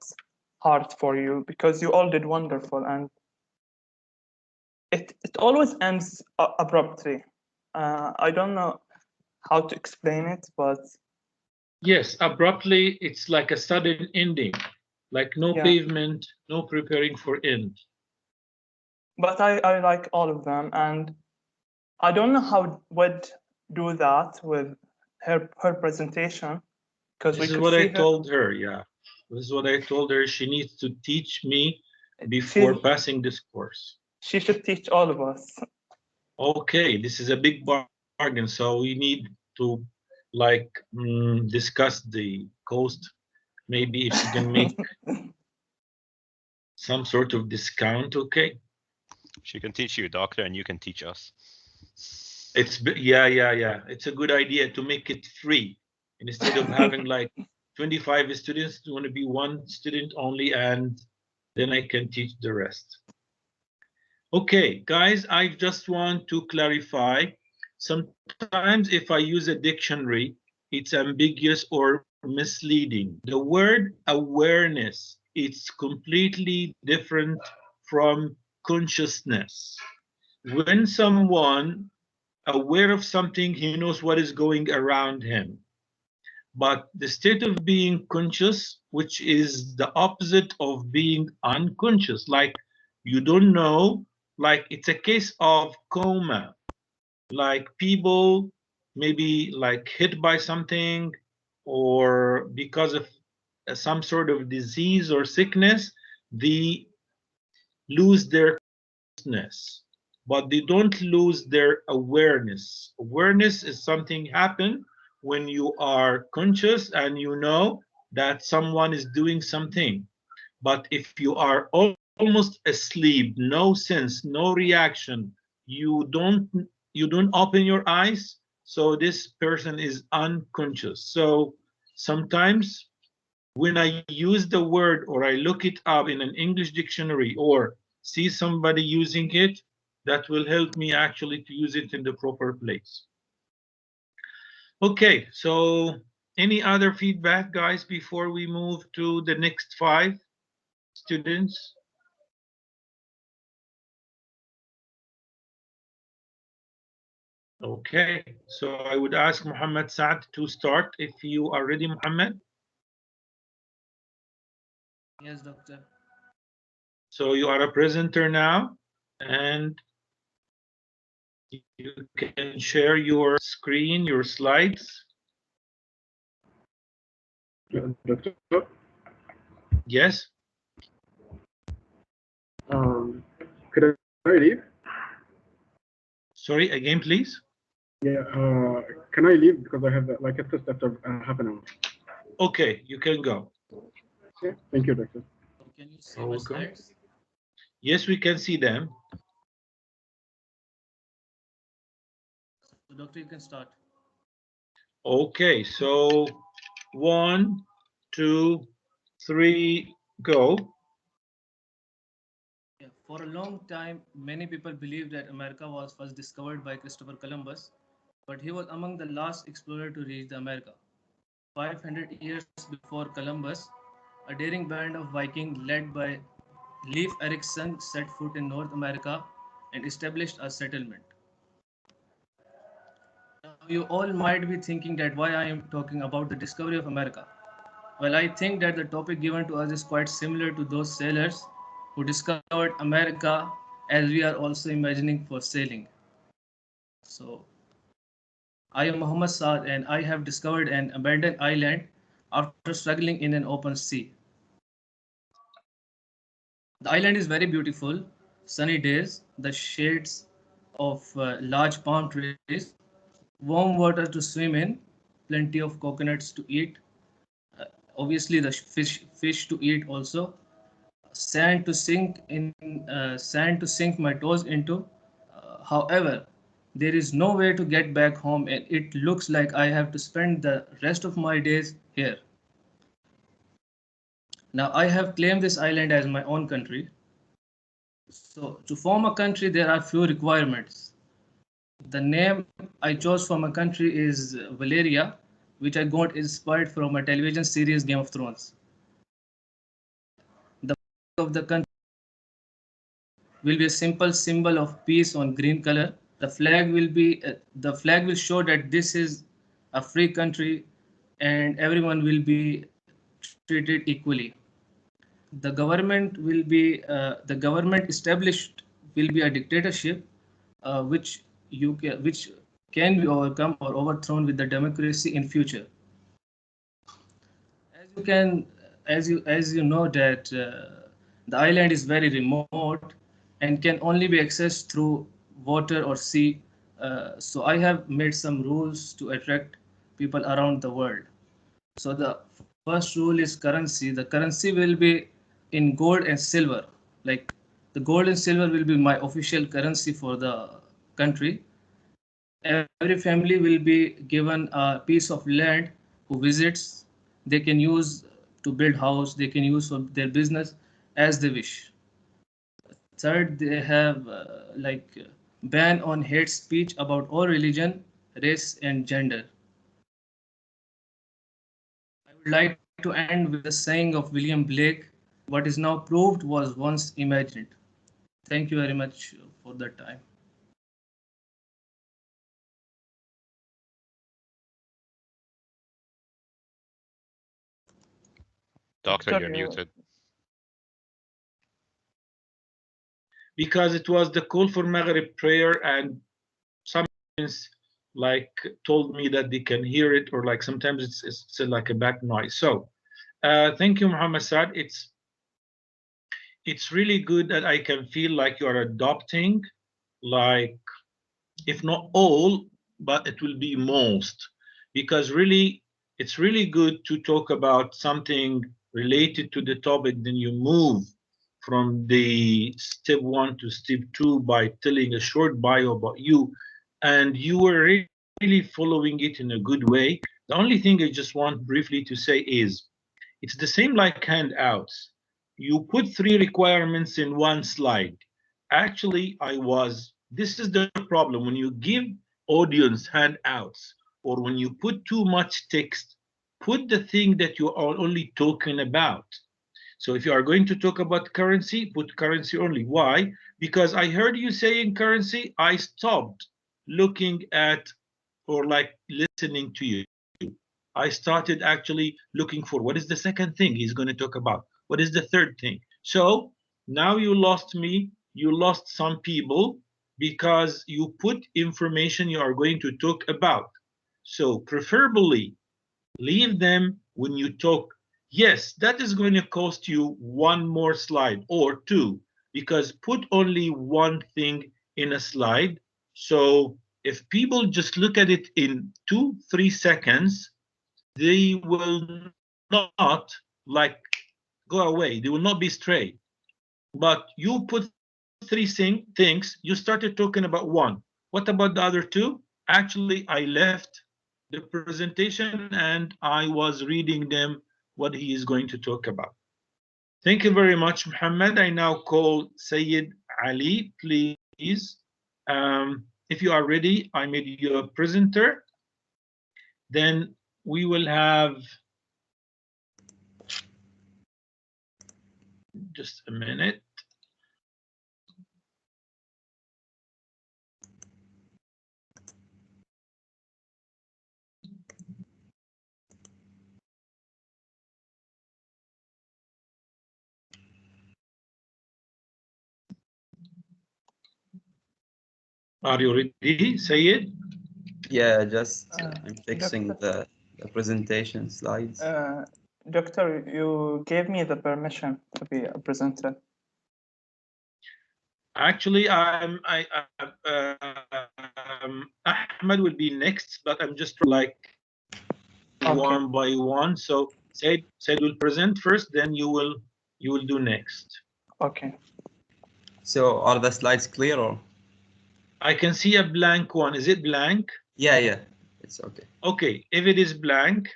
hard for you because you all did wonderful, and it always ends abruptly. I don't know how to explain it, but yes, abruptly, it's like a sudden ending, like no pavement, no preparing for end. But I like all of them, and I don't know how would do that with her presentation, because this is what I told her. Yeah, this is what I told her. She needs to teach me before passing this course. She should teach all of us. Okay, this is a big bargain, so we need to like discuss the cost. Maybe if she can make some sort of discount, okay? She can teach you, doctor, and you can teach us. Yeah. It's a good idea to make it free. Instead of having like 25 students, it's going to be one student only, and then I can teach the rest. Okay, guys, I just want to clarify. Sometimes if I use a dictionary, it's ambiguous or misleading. The word awareness, it's completely different from consciousness. When someone aware of something, he knows what is going around him. But the state of being conscious, which is the opposite of being unconscious, like you don't know, like it's a case of coma, like people maybe like hit by something or because of some sort of disease or sickness, they lose their consciousness, but they don't lose their awareness. Awareness is something happen when you are conscious and you know that someone is doing something. But if you are almost asleep, no sense, no reaction, you don't open your eyes, so this person is unconscious. So sometimes when I use the word or I look it up in an English dictionary or see somebody using it, that will help me actually to use it in the proper place. Okay, so any other feedback, guys, before we move to the next 5 students? Okay, so I would ask Muhammad Saad to start if you are ready, Muhammad. Yes, doctor. So you are a presenter now, and you can share your screen, your slides. Doctor? Yes. Could I leave? Sorry, again, please. Yeah, can I leave because I have like a test after half an hour? Okay, you can go. Okay, thank you, doctor. Can you see my slides? Yes, we can see them. So, doctor, you can start. Okay, so 1, 2, 3, go. Yeah, for a long time, many people believed that America was first discovered by Christopher Columbus, but he was among the last explorer to reach the America. 500 years before Columbus, a daring band of Vikings led by Leif Erikson set foot in North America and established a settlement. Now, you all might be thinking that why I am talking about the discovery of America. Well, I think that the topic given to us is quite similar to those sailors who discovered America, as we are also imagining for sailing. So, I am Muhammad Saad and I have discovered an abandoned island after struggling in an open sea. The island is very beautiful, sunny days, the shades of large palm trees, warm water to swim in, plenty of coconuts to eat, obviously the fish to eat also, sand to sink my toes into. However, there is no way to get back home and it looks like I have to spend the rest of my days here. Now I have claimed this island as my own country. So to form a country, there are few requirements. The name I chose for my country is Valeria, which I got inspired from a television series Game of Thrones. The flag of the country will be a simple symbol of peace on green color. The flag will show that this is a free country and everyone will be treated equally. The government established will be a dictatorship, which can be overcome or overthrown with the democracy in future. As you know that the island is very remote and can only be accessed through water or sea. So I have made some rules to attract people around the world. So the first rule is currency. The currency will be in gold and silver. Like the gold and silver will be my official currency for the country. Every family will be given a piece of land who visits. They can use to build house. They can use for their business as they wish. Third, they have ban on hate speech about all religion, race, and gender. I would like to end with the saying of William Blake: "What is now proved was once imagined." Thank you very much for that time. Doctor, you're muted. Because it was the call for Maghrib prayer, and some like told me that they can hear it, or like sometimes it's like a back noise. So thank you, Muhammad Saad. It's really good that I can feel like you are adopting, like, if not all, but it will be most, because really it's really good to talk about something related to the topic, then you move from the step 1 to step 2 by telling a short bio about you, and you were really following it in a good way. The only thing I just want briefly to say is it's the same like handouts. You put 3 requirements in one slide. Actually, this is the problem when you give audience handouts, or when you put too much text, put the thing that you are only talking about. So if you are going to talk about currency, put currency only. Why? Because I heard you saying currency, I stopped looking at or like listening to you. I started actually looking for what is the second thing he's going to talk about? What is the third thing? So now you lost me, you lost some people because you put information you are going to talk about. So preferably leave them when you talk. Yes, that is going to cost you 1 more slide or 2, because put only one thing in a slide. So if people just look at it in 2-3 seconds, they will not like go away. They will not be straight. But you put 3 things, you started talking about one. What about the other 2? Actually, I left the presentation and I was reading them what he is going to talk about. Thank you very much, Muhammad. I now call Sayyid Ali, please. If you are ready, I made you a presenter. Then we will have just a minute. Are you ready, Sayed? Yeah, just I'm fixing the presentation slides. Doctor, you gave me the permission to be a presenter. Actually, Ahmed will be next, but I'm just like one by one. So Said will present first, then you will do next. Okay. So are the slides clear or? I can see a blank one. Is it blank? Yeah, it's okay. Okay, if it is blank,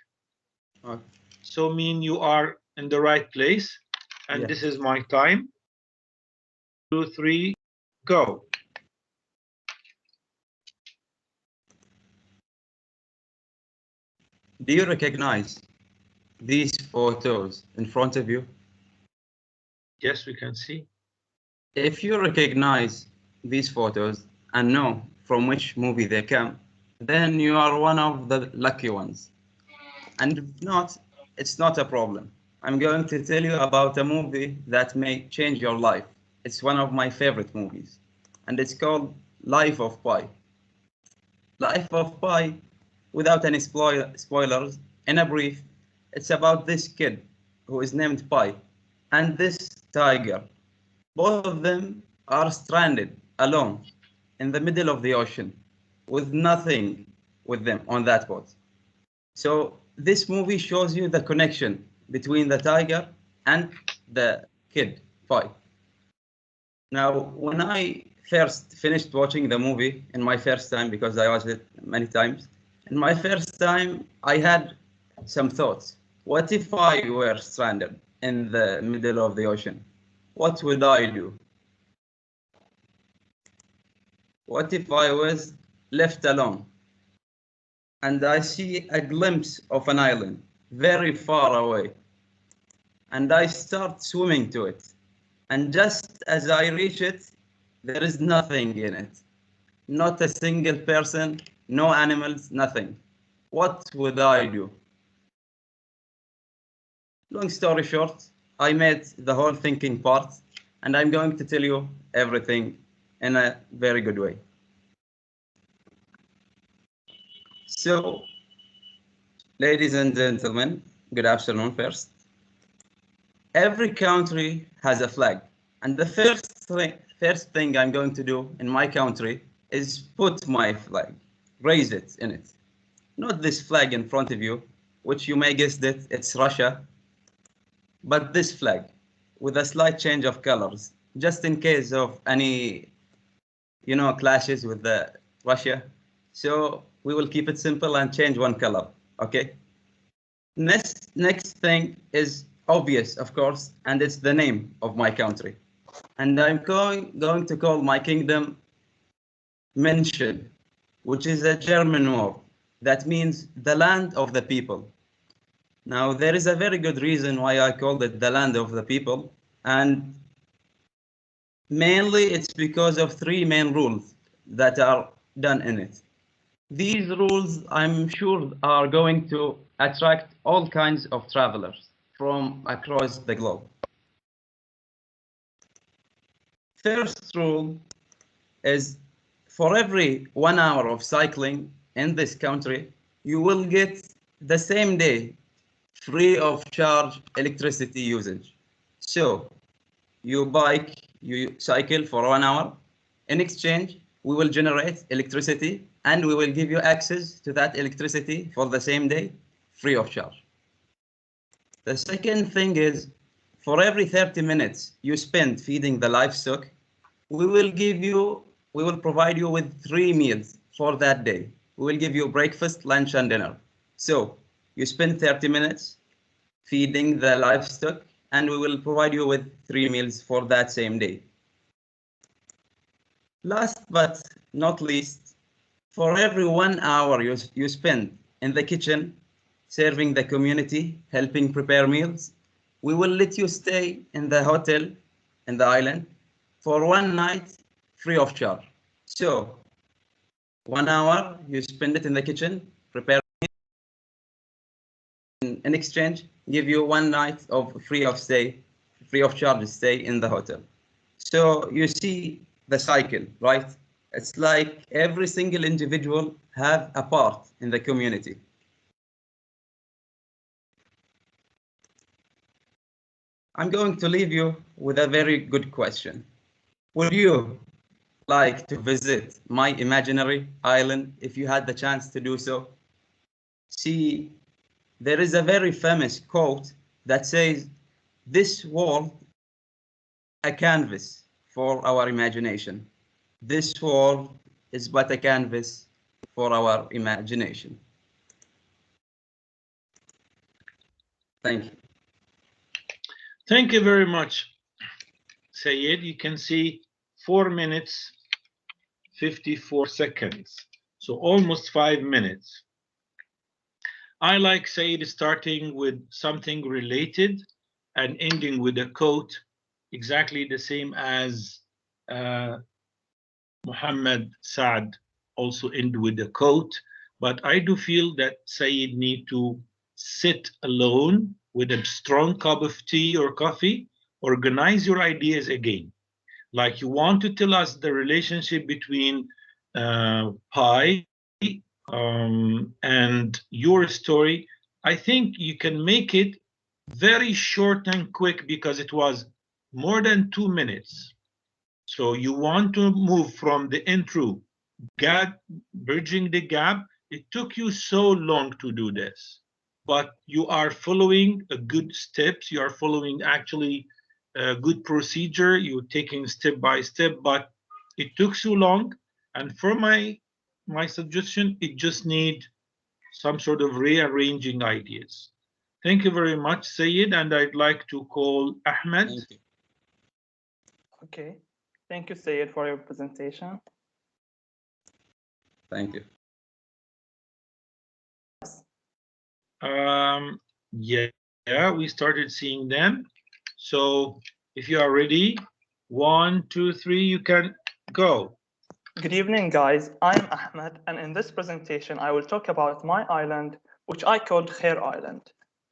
okay. So mean you are in the right place, and this is my time. 2, 3, go. Do you recognize these photos in front of you? Yes, we can see. If you recognize these photos and know from which movie they come, then you are one of the lucky ones. And if not, it's not a problem. I'm going to tell you about a movie that may change your life. It's one of my favorite movies, and it's called Life of Pi. Life of Pi, without any spoilers, in a brief, it's about this kid who is named Pi and this tiger. Both of them are stranded alone in the middle of the ocean with nothing with them on that boat. So this movie shows you the connection between the tiger and the kid, Pi. Now, when I first finished watching the movie in my first time, because I watched it many times, in my first time, I had some thoughts. What if I were stranded in the middle of the ocean? What would I do? What if I was left alone and I see a glimpse of an island very far away and I start swimming to it? And just as I reach it, there is nothing in it. Not a single person, no animals, nothing. What would I do? Long story short, I made the whole thinking part, and I'm going to tell you everything in a very good way. So, ladies and gentlemen, good afternoon first. Every country has a flag, and the first thing I'm going to do in my country is put my flag, raise it in it. Not this flag in front of you, which you may guess that it's Russia, but this flag with a slight change of colors, just in case of any, clashes with the Russia. So we will keep it simple and change one color, okay? Next thing is obvious, of course, and it's the name of my country. And I'm going to call my kingdom Menschen, which is a German word that means the land of the people. Now, there is a very good reason why I called it the land of the people, and mainly it's because of three main rules that are done in it. These rules, I'm sure, are going to attract all kinds of travelers from across the globe. First rule is for every 1 hour of cycling in this country, you will get the same day free of charge electricity usage. So you cycle for 1 hour. In exchange, we will generate electricity and we will give you access to that electricity for the same day, free of charge. The second thing is, for every 30 minutes you spend feeding the livestock, we will provide you with 3 meals for that day. We will give you breakfast, lunch, and dinner. So you spend 30 minutes feeding the livestock, and we will provide you with 3 meals for that same day. Last but not least, for every 1 hour you spend in the kitchen, serving the community, helping prepare meals, we will let you stay in the hotel in the island for 1 night free of charge. So 1 hour you spend it in the kitchen, prepare in exchange, give you 1 night of free of charge stay in the hotel. So you see the cycle, right? It's like every single individual have a part in the community. I'm going to leave you with a very good question. Would you like to visit my imaginary island if you had the chance to do so? See, there is a very famous quote that says, "This world is a canvas for our imagination. This world is but a canvas for our imagination." Thank you. Thank you very much, Sayed. You can see 4 minutes, 54 seconds. So almost 5 minutes. I like Sayed starting with something related and ending with a quote, exactly the same as Muhammad Saad also end with a quote. But I do feel that Sayed need to sit alone with a strong cup of tea or coffee, organize your ideas again. Like you want to tell us the relationship between pi and your story. I think you can make it very short and quick because it was more than 2 minutes. So you want to move from the intro, bridging the gap. It took you so long to do this, but you are following a good steps. You are following actually a good procedure. You're taking step by step, but it took so long. And for my suggestion, it just need some sort of rearranging ideas. Thank you very much, Sayed, and I'd like to call Ahmed. Okay. Thank you, Sayed, for your presentation. Thank you. Yeah, we started seeing them. So if you are ready, 1, 2, 3, you can go. Good evening, guys. I'm Ahmed, and in this presentation, I will talk about my island, which I called Khair Island.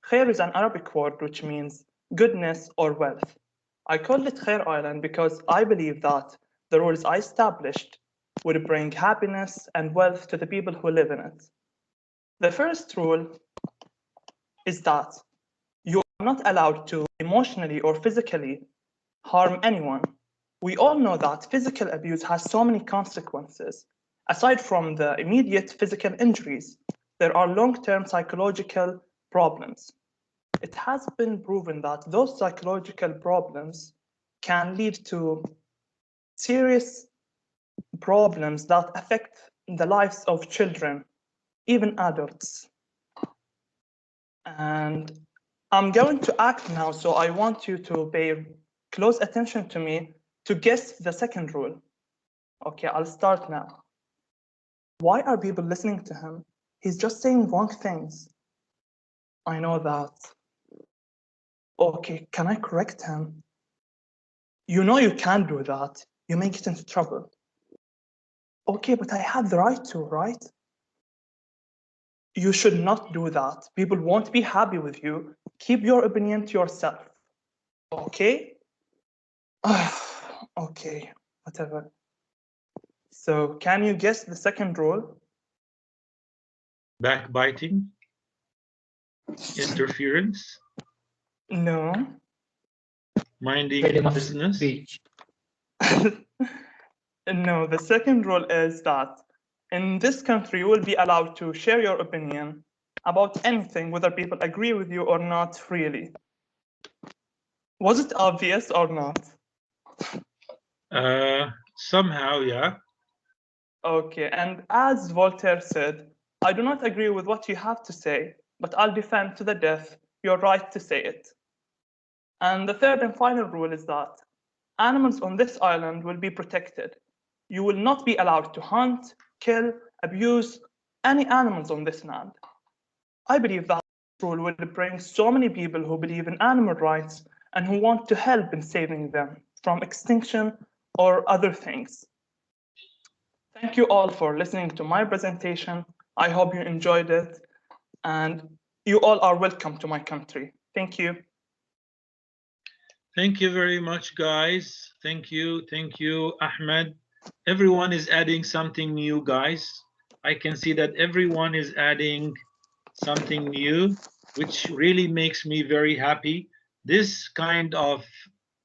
Khair is an Arabic word which means goodness or wealth. I called it Khair Island because I believe that the rules I established would bring happiness and wealth to the people who live in it. The first rule is that you are not allowed to emotionally or physically harm anyone. We all know that physical abuse has so many consequences. Aside from the immediate physical injuries, there are long-term psychological problems. It has been proven that those psychological problems can lead to serious problems that affect the lives of children, even adults. And I'm going to act now, so I want you to pay close attention to me to guess the second rule. Okay, I'll start now. Why are people listening to him? He's just saying wrong things. I know that. Okay, can I correct him? You know you can't do that. You may get into trouble. Okay, but I have the right to, right? You should not do that. People won't be happy with you. Keep your opinion to yourself. Okay? Okay, whatever. So, can you guess the second rule? Backbiting? Interference? No. Minding business? No, the second rule is that in this country you will be allowed to share your opinion about anything, whether people agree with you or not freely. Was it obvious or not? Somehow, yeah. Okay, and as Voltaire said, I do not agree with what you have to say, but I'll defend to the death your right to say it. And the third and final rule is that animals on this island will be protected. You will not be allowed to hunt, kill, abuse any animals on this land. I believe that this rule will bring so many people who believe in animal rights and who want to help in saving them from extinction or other things. Thank you all for listening to my presentation. I hope you enjoyed it, and you all are welcome to my country. Thank you. Thank you very much, guys. Thank you, Ahmed. Everyone is adding something new, guys. I can see that everyone is adding something new, which really makes me very happy. This kind of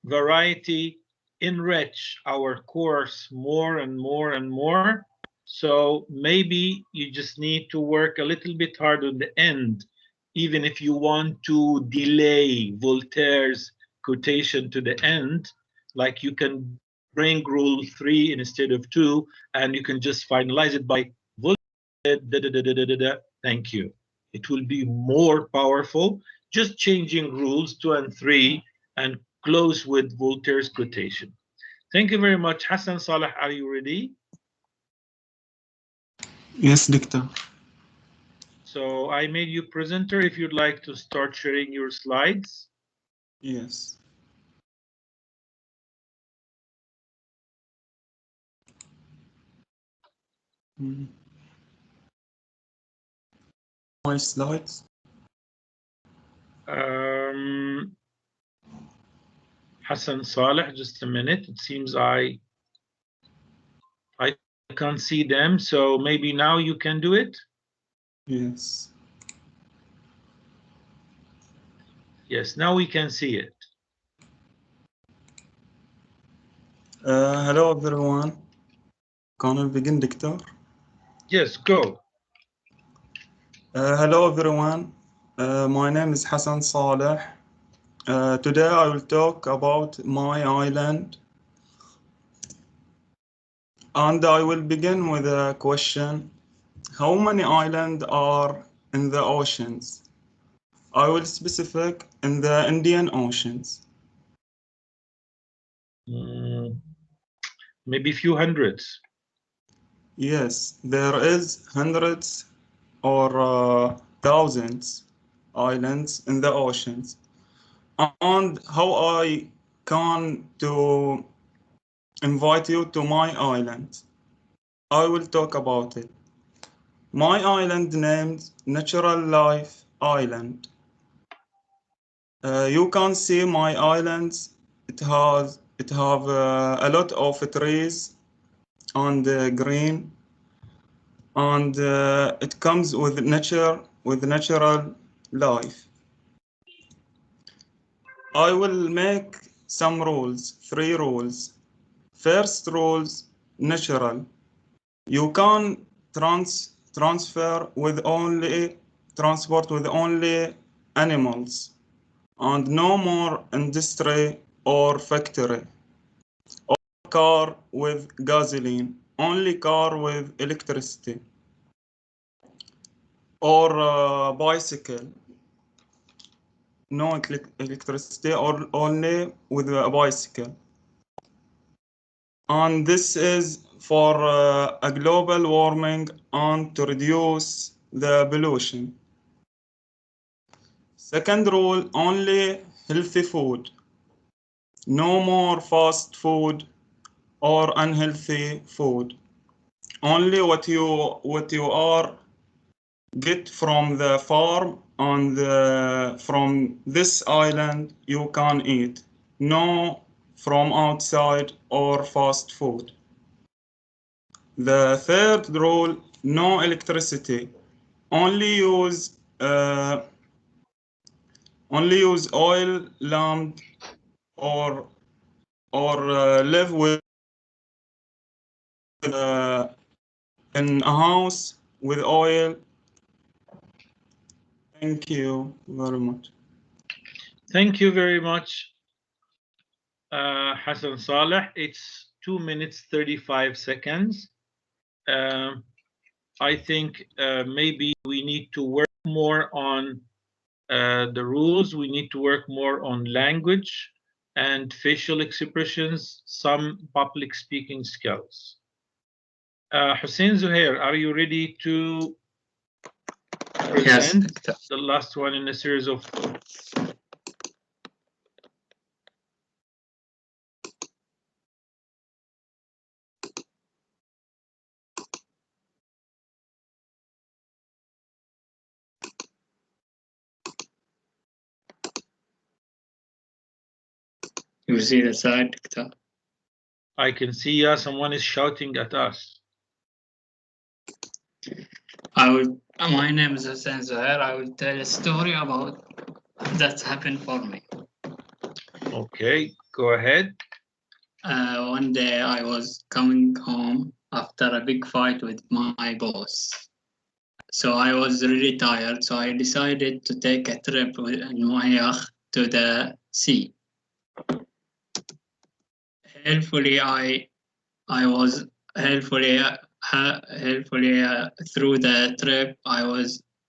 variety enrich our course more and more and more. So maybe you just need to work a little bit hard on the end, even if you want to delay Voltaire's quotation to the end, like you can bring rule 3 instead of 2, and you can just finalize it by Voltaire. Thank you. It will be more powerful. Just changing rules 2 and 3 and close with Voltaire's quotation. Thank you very much. Hassan Saleh, are you ready? Yes, Doctor. So I made you presenter if you'd like to start sharing your slides. Yes. My slides. Hassan Saleh, just a minute. It seems I can't see them, so maybe now you can do it? Yes. Yes, now we can see it. Hello, everyone. Can I begin, Doctor? Yes, go. Hello, everyone. My name is Hassan Saleh. Today I will talk about my island, and I will begin with a question. How many islands are in the oceans? I will specific in the Indian Oceans. Maybe a few hundreds. Yes, there is hundreds or thousands islands in the oceans. And how I can to invite you to my island. I will talk about it. My island named Natural Life Island. You can see my islands. It have a lot of trees and green, and it comes with natural life. I will make some rules, 3 rules. First rules, natural. You can transport with only animals, and no more industry or factory, or car with gasoline, only car with electricity, or bicycle, no electricity, or only with a bicycle. And this is for a global warming and to reduce the pollution. Second rule, only healthy food. No more fast food or unhealthy food. Only what you are get from the farm and from this island you can eat. No from outside or fast food. The third rule, no electricity. Only use oil lamp or live with in a house with oil. Thank you very much. Thank you very much, Hassan Saleh. It's 2 minutes 35 seconds. I think maybe we need to work more on the rules. We need to work more on language and facial expressions, some public speaking skills. Hussein Zuhair, are you ready to present the last one in a series of You see the side, Doctor? I can see someone is shouting at us. My name is Hussein Zuhair. I will tell a story about that happened for me. Okay, go ahead. One day I was coming home after a big fight with my boss. So I was really tired, so I decided to take a trip in my yacht to the sea. Helpfully, I was helpfully through the trip. I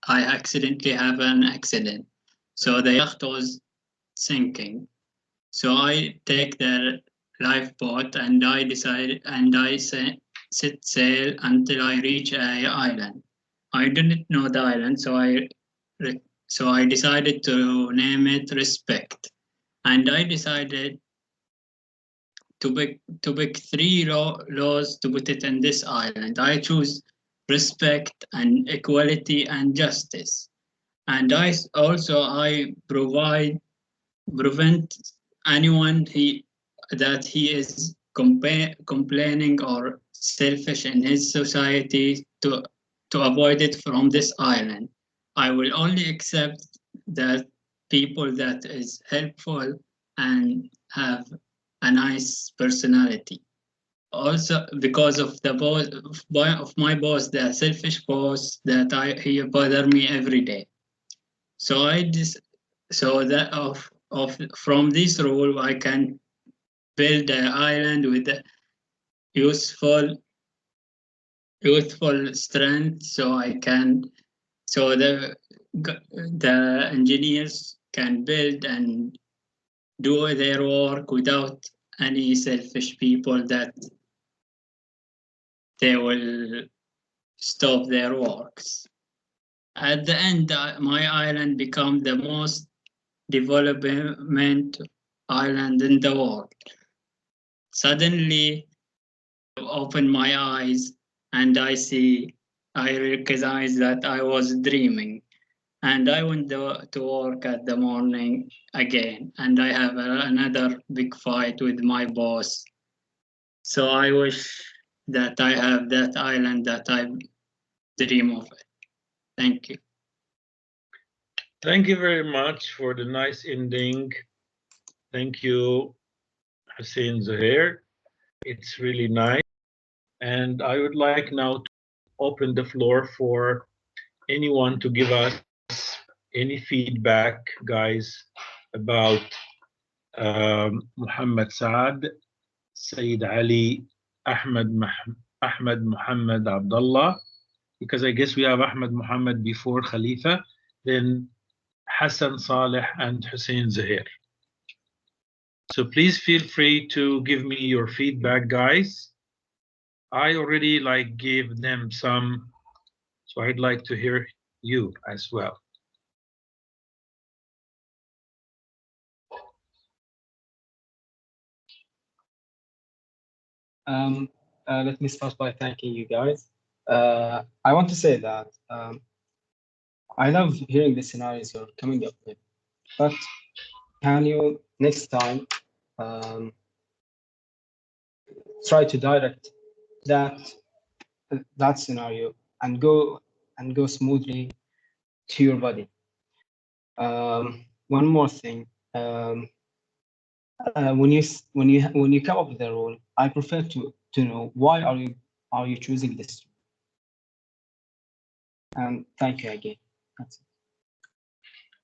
accidentally have an accident, so the yacht was sinking. So I take the lifeboat and I set sail until I reach an island. I didn't know the island, so I decided to name it Respect, and I decided to pick 3 laws to put it in this island. I choose respect and equality and justice, and I prevent anyone that he is complaining or selfish in his society to avoid it from this island. I will only accept that people that is helpful and have a nice personality. Also, because of the boss of my boss, the selfish boss he bother me every day. So from this rule, I can build an island with a useful strength, so the engineers can build and do their work without any selfish people that they will stop their works. At the end, my island becomes the most development island in the world. Suddenly, I open my eyes and I recognize that I was dreaming. And I went to work at the morning again, and I have another big fight with my boss. So I wish that I have that island that I dream of it. Thank you. Thank you very much for the nice ending. Thank you, Hussein Zuhair. It's really nice. And I would like now to open the floor for anyone to give us any feedback, guys, about Muhammad Saad, Sayyid Ali, Ahmed Muhammad Abdullah, because I guess we have Ahmed Muhammad before Khalifa, then Hassan Saleh and Hussein Zuhair. So please feel free to give me your feedback, guys. I already gave them some, so I'd like to hear you as well. Let me start by thanking you guys. I want to say that I love hearing the scenarios you're coming up with, but can you next time try to direct that scenario and go smoothly to your body? One more thing. When you come up with a rule, I prefer to know why are you choosing this. And thank you again. That's it.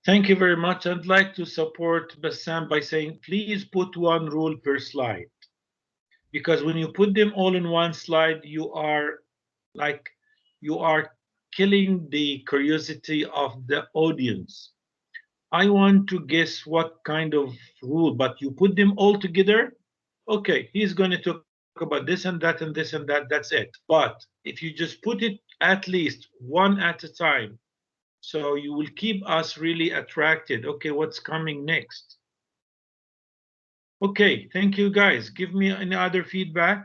Thank you very much. I'd like to support Bassam by saying, please put one rule per slide. Because when you put them all in one slide, you are killing the curiosity of the audience. I want to guess what kind of rule, but you put them all together. Okay, he's going to talk about this and that and this and that. That's it. But if you just put it at least one at a time, so you will keep us really attracted. Okay, what's coming next? Okay, thank you guys. Give me any other feedback.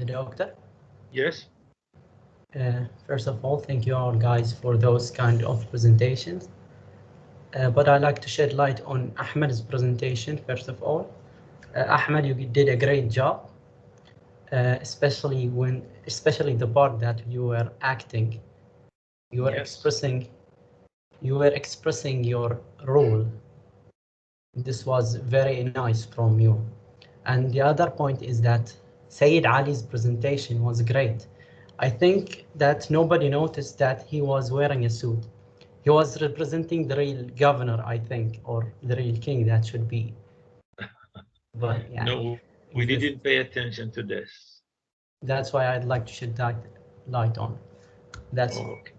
Doctor? Yes. First of all, thank you all guys for those kind of presentations. But I'd like to shed light on Ahmed's presentation, first of all. Ahmed, you did a great job, especially the part that you were acting. You were expressing your role. This was very nice from you. And the other point is that Sayyid Ali's presentation was great. I think that nobody noticed that he was wearing a suit. He was representing the real governor, I think, or the real king that should be. But yeah, no, we didn't pay attention to this. That's why I'd like to shed that light on. That's okay.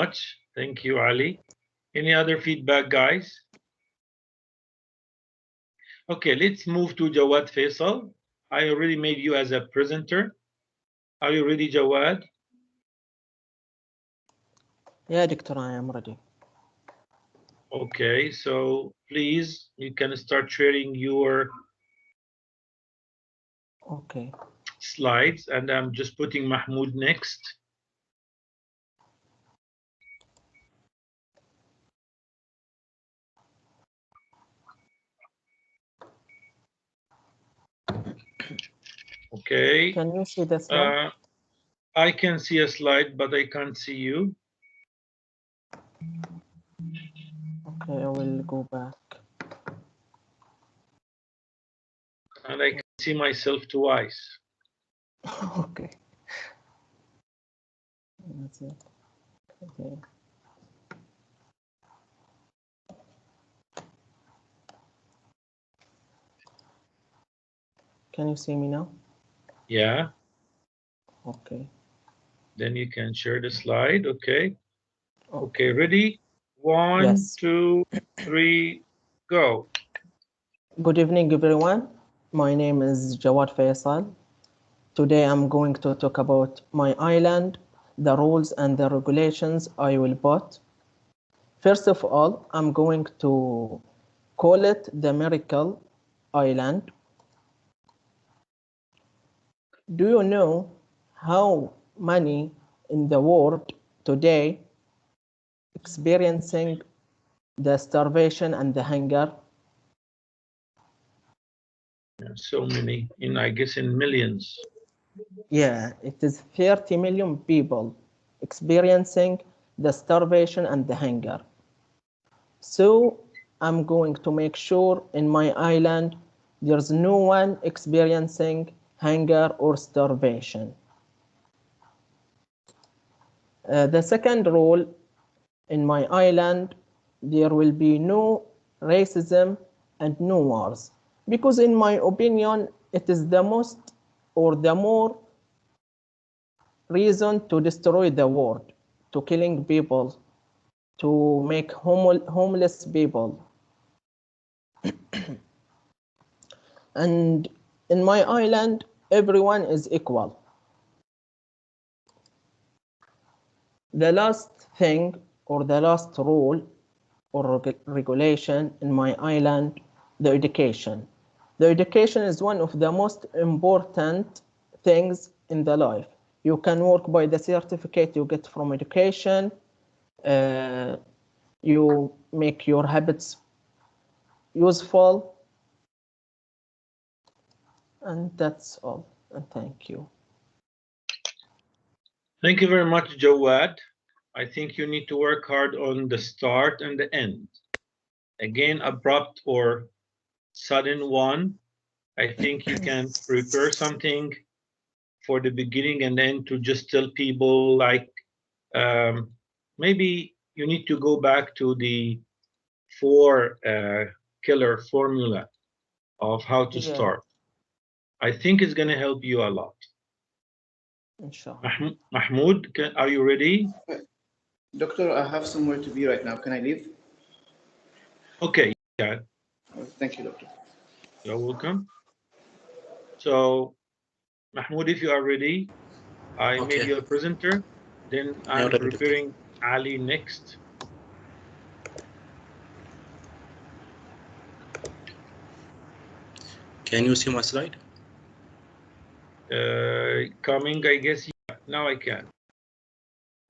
Much. Thank you, Ali. Any other feedback, guys? Okay, let's move to Jawad Faisal. I already made you as a presenter. Are you ready, Jawad? Yeah, Doctor, I am ready. Okay, so please, you can start sharing your slides, and I'm just putting Mahmoud next. Okay. Can you see the slide? I can see a slide, but I can't see you. Okay, I will go back. And I can see myself twice. Okay. That's it. Okay. Can you see me now? Yeah. Okay. Then you can share the slide. Okay. Okay, ready? 1, Yes. 2, 3, go. Good evening, everyone. My name is Jawad Faisal. Today I'm going to talk about my island, the rules and the regulations I will put. First of all, I'm going to call it the Miracle Island. Do you know how many in the world today experiencing the starvation and the hunger? So many, I guess in millions. Yeah, it is 30 million people experiencing the starvation and the hunger. So I'm going to make sure in my island there's no one experiencing hunger or starvation. The second rule in my island, there will be no racism and no wars. Because in my opinion, it is the most or the more reason to destroy the world, to killing people, to make homeless people. And in my island, everyone is equal. The last thing or the last rule or regulation in my island, the education. The education is one of the most important things in the life. You can work by the certificate you get from education. You make your habits useful. And that's all. And thank you. Thank you very much, Jawad. I think you need to work hard on the start and the end. Again, abrupt or sudden one. I think you can prepare something for the beginning and end to just tell people like maybe you need to go back to the 4 killer formula of how to start. I think it's going to help you a lot. Inshallah. Mahmoud, are you ready? Doctor, I have somewhere to be right now. Can I leave? Okay, yeah. Thank you, Doctor. You're welcome. So, Mahmoud, if you are ready, I made you a presenter. Then I'm preparing Ali next. Can you see my slide? Coming, I guess. Yeah, now I can.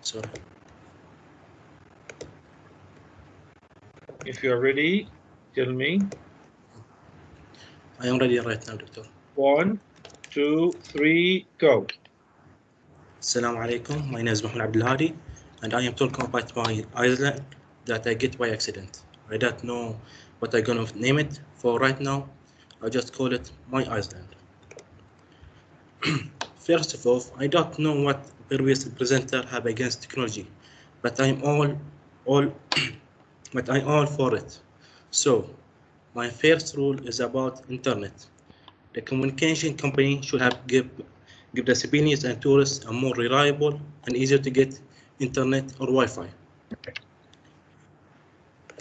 Sorry. If you are ready, tell me. I am ready right now, Doctor. 1, 2, 3, go. Assalamu alaikum. My name is Mahmoud Abdelhadi, and I am talking about my island that I get by accident. I don't know what I'm gonna name it for right now. I just call it my island. First of all, I don't know what previous presenter have against technology, but I'm all for it. So, my first rule is about internet. The communication company should have give the civilians and tourists a more reliable and easier to get internet or Wi-Fi.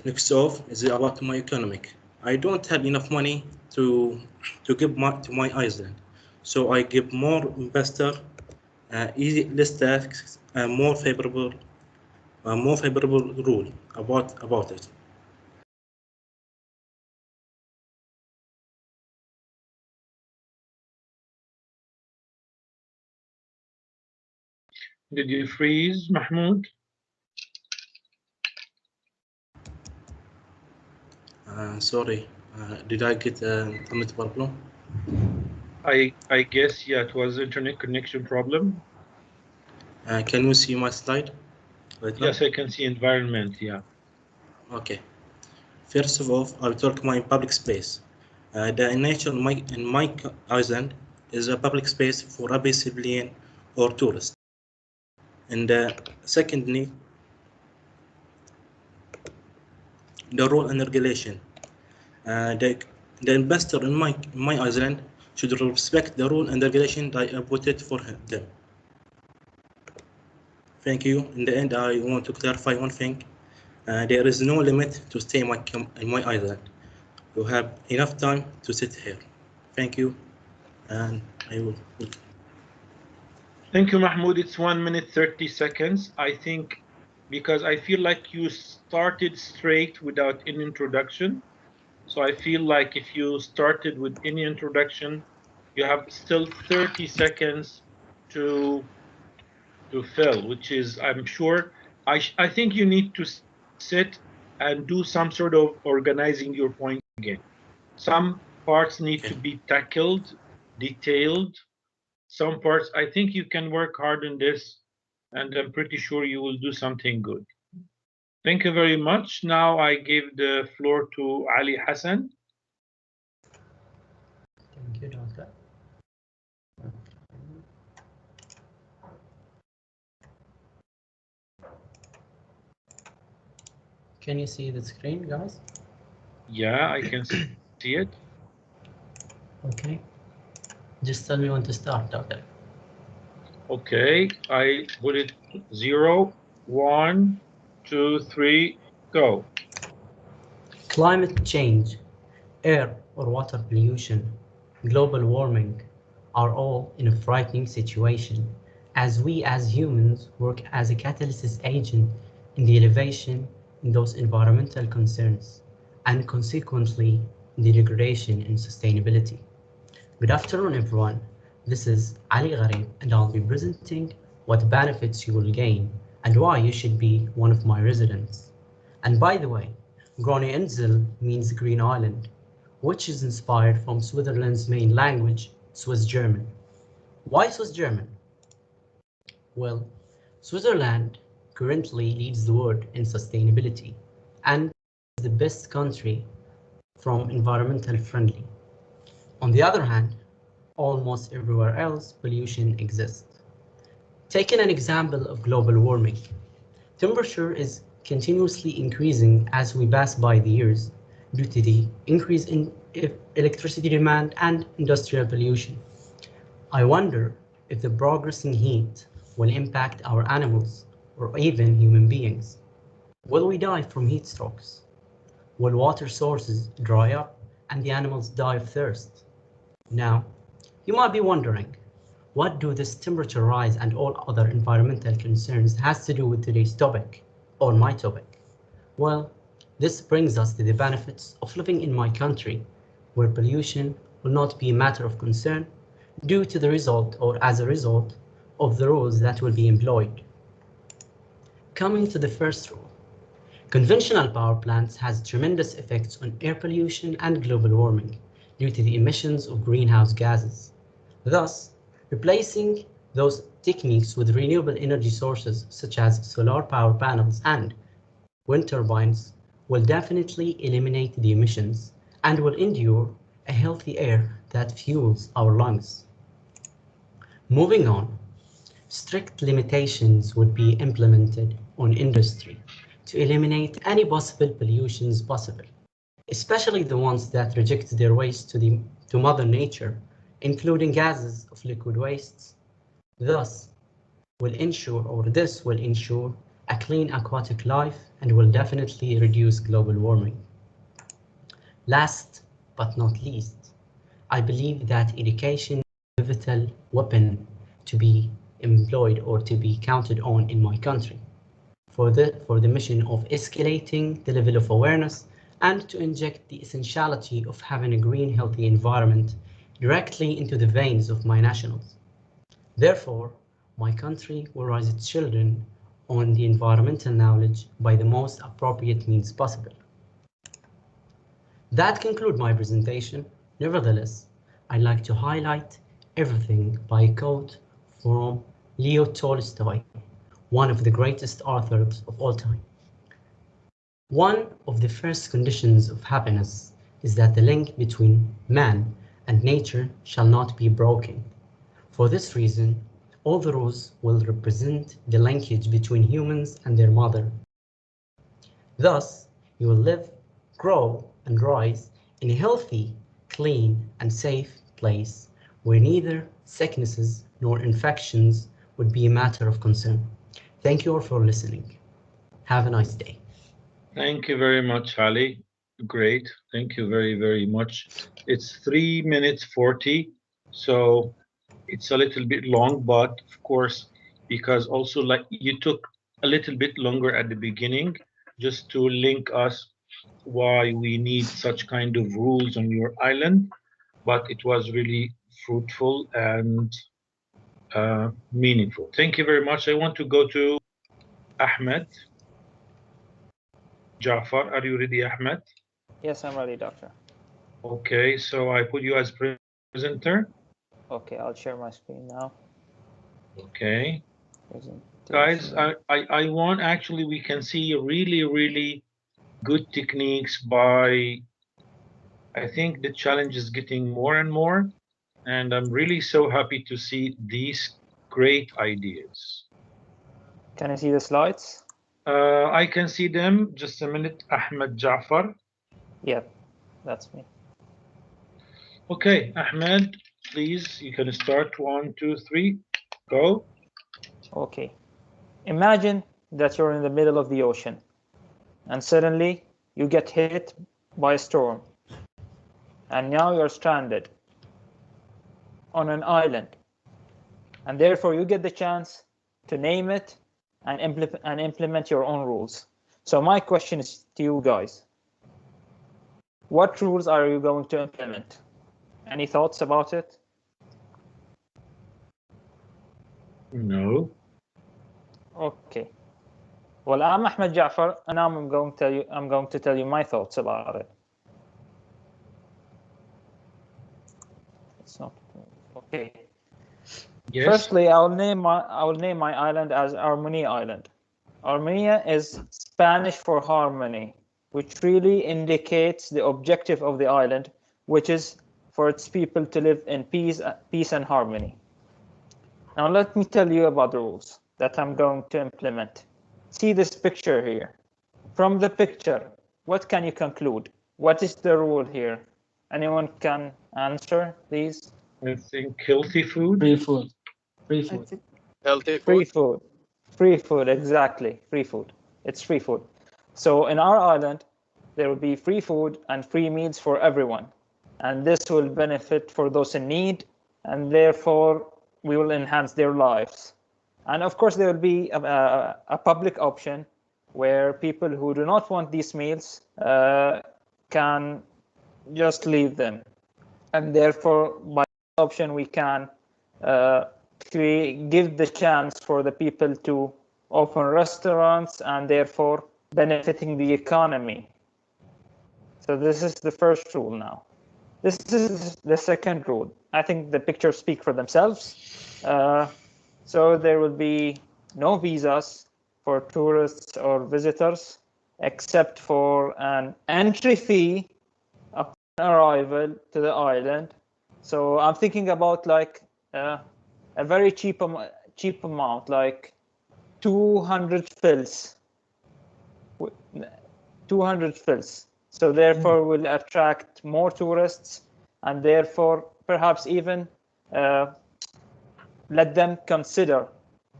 Next off is about my economic. I don't have enough money to give to my island, so I give more investor, easy less tax, and more favorable rule about it. Did you freeze, Mahmoud? Sorry, did I get an internet problem? I guess, yeah, it was internet connection problem. Can you see my slide right now? Yes, I can see environment, yeah. Okay. First of all, I'll talk my public space. The nature in my island is a public space for every civilian or tourist. And secondly, the rule and regulation. The investor in my island should respect the rule and regulation that I put it for them. Thank you. In the end, I want to clarify one thing. There is no limit to stay in my island. You have enough time to sit here. Thank you, and I will. Thank you, Mahmoud. It's 1 minute 30 seconds. I think because I feel like you started straight without any introduction. So I feel like if you started with any introduction, you have still 30 seconds to fill, which is, I'm sure, I think you need to sit and do some sort of organizing your point again. Some parts need to be tackled, detailed. Some parts, I think you can work hard on this, and I'm pretty sure you will do something good. Thank you very much. Now I give the floor to Ali Hassan. Thank you, Doctor. Can you see the screen, guys? Yeah, I can see it. Okay. Just tell me when to start, Doctor. Okay, I put it 0, 1, 2, 3, go. Climate change, air or water pollution, global warming are all in a frightening situation as we as humans work as a catalyst agent in the elevation in those environmental concerns and consequently in the degradation in sustainability. Good afternoon, everyone. This is Ali Gharib, and I'll be presenting what benefits you will gain and why you should be one of my residents. And by the way, Groene Insel means Green Island, which is inspired from Switzerland's main language, Swiss German. Why Swiss German? Well, Switzerland currently leads the world in sustainability and is the best country from environmental friendly. On the other hand, almost everywhere else pollution exists. Taking an example of global warming, temperature is continuously increasing as we pass by the years due to the increase in electricity demand and industrial pollution. I wonder if the progressing heat will impact our animals or even human beings. Will we die from heat strokes? Will water sources dry up and the animals die of thirst? Now, you might be wondering, what do this temperature rise and all other environmental concerns has to do with today's topic, or my topic? Well, this brings us to the benefits of living in my country, where pollution will not be a matter of concern due to the result or as a result of the rules that will be employed. Coming to the first rule, conventional power plants has tremendous effects on air pollution and global warming due to the emissions of greenhouse gases. Thus, replacing those techniques with renewable energy sources such as solar power panels and wind turbines will definitely eliminate the emissions and will endure a healthy air that fuels our lungs. Moving on, strict limitations would be implemented on industry to eliminate any possible pollutions possible, especially the ones that reject their waste to Mother Nature, including gases of liquid wastes. Thus, this will ensure a clean aquatic life and will definitely reduce global warming. Last but not least, I believe that education is a pivotal weapon to be employed or to be counted on in my country for the mission of escalating the level of awareness and to inject the essentiality of having a green, healthy environment directly into the veins of my nationals. Therefore, my country will raise its children on the environmental knowledge by the most appropriate means possible. That concludes my presentation. Nevertheless, I'd like to highlight everything by a quote from Leo Tolstoy, one of the greatest authors of all time. One of the first conditions of happiness is that the link between man and nature shall not be broken. For this reason, All the rules will represent the linkage between humans and their mother. Thus, you will live, grow, and rise in a healthy, clean, and safe place where neither sicknesses nor infections would be a matter of concern. Thank you all for listening. Have a nice day. Thank you very much, Ali. Great. Thank you very, very much. It's 3 minutes 40, so it's a little bit long, but of course, because also like you took a little bit longer at the beginning just to link us why we need such kind of rules on your island, but it was really fruitful and meaningful. Thank you very much. I want to go to Ahmed. Jafar, are you ready, Ahmed? Yes, I'm ready, doctor. Okay, so I put you as presenter. Okay, I'll share my screen now. Okay. Guys, I want, actually, we can see really, really good techniques by, I think the challenge is getting more and more, and I'm really so happy to see these great ideas. Can I see the slides? I can see them. Just a minute, Ahmed Jafar. Yep, that's me. Okay, Ahmed, please, you can start. 1, 2, 3, go. Okay. Imagine that you're in the middle of the ocean and suddenly you get hit by a storm and now you're stranded on an island, and therefore you get the chance to name it and implement your own rules. So my question is to you guys. What rules are you going to implement? Any thoughts about it? No. Okay. Well, I'm Ahmed Jafar, and I'm going to tell you my thoughts about it. It's not okay. Yes. Firstly, I will name my island as Harmony Island. Armenia is Spanish for harmony, which really indicates the objective of the island, which is for its people to live in peace and harmony. Now let me tell you about the rules that I'm going to implement. See this picture here. From the picture, what can you conclude? What is the rule here? Anyone can answer, please? I think healthy food. Free food. Free food. Healthy food. Free food. Free food, exactly. Free food. It's free food. So in our island, there will be free food and free meals for everyone. And this will benefit for those in need, and therefore we will enhance their lives. And of course, there will be a public option where people who do not want these meals can just leave them. And therefore, by this option, we can give the chance for the people to open restaurants and therefore benefiting the economy. So this is the first rule now. This is the second rule. I think the pictures speak for themselves. So there will be no visas for tourists or visitors, except for an entry fee upon arrival to the island. So I'm thinking about like a very cheap amount, like 200 fils. 200 fils. So therefore will attract more tourists, and therefore perhaps even let them consider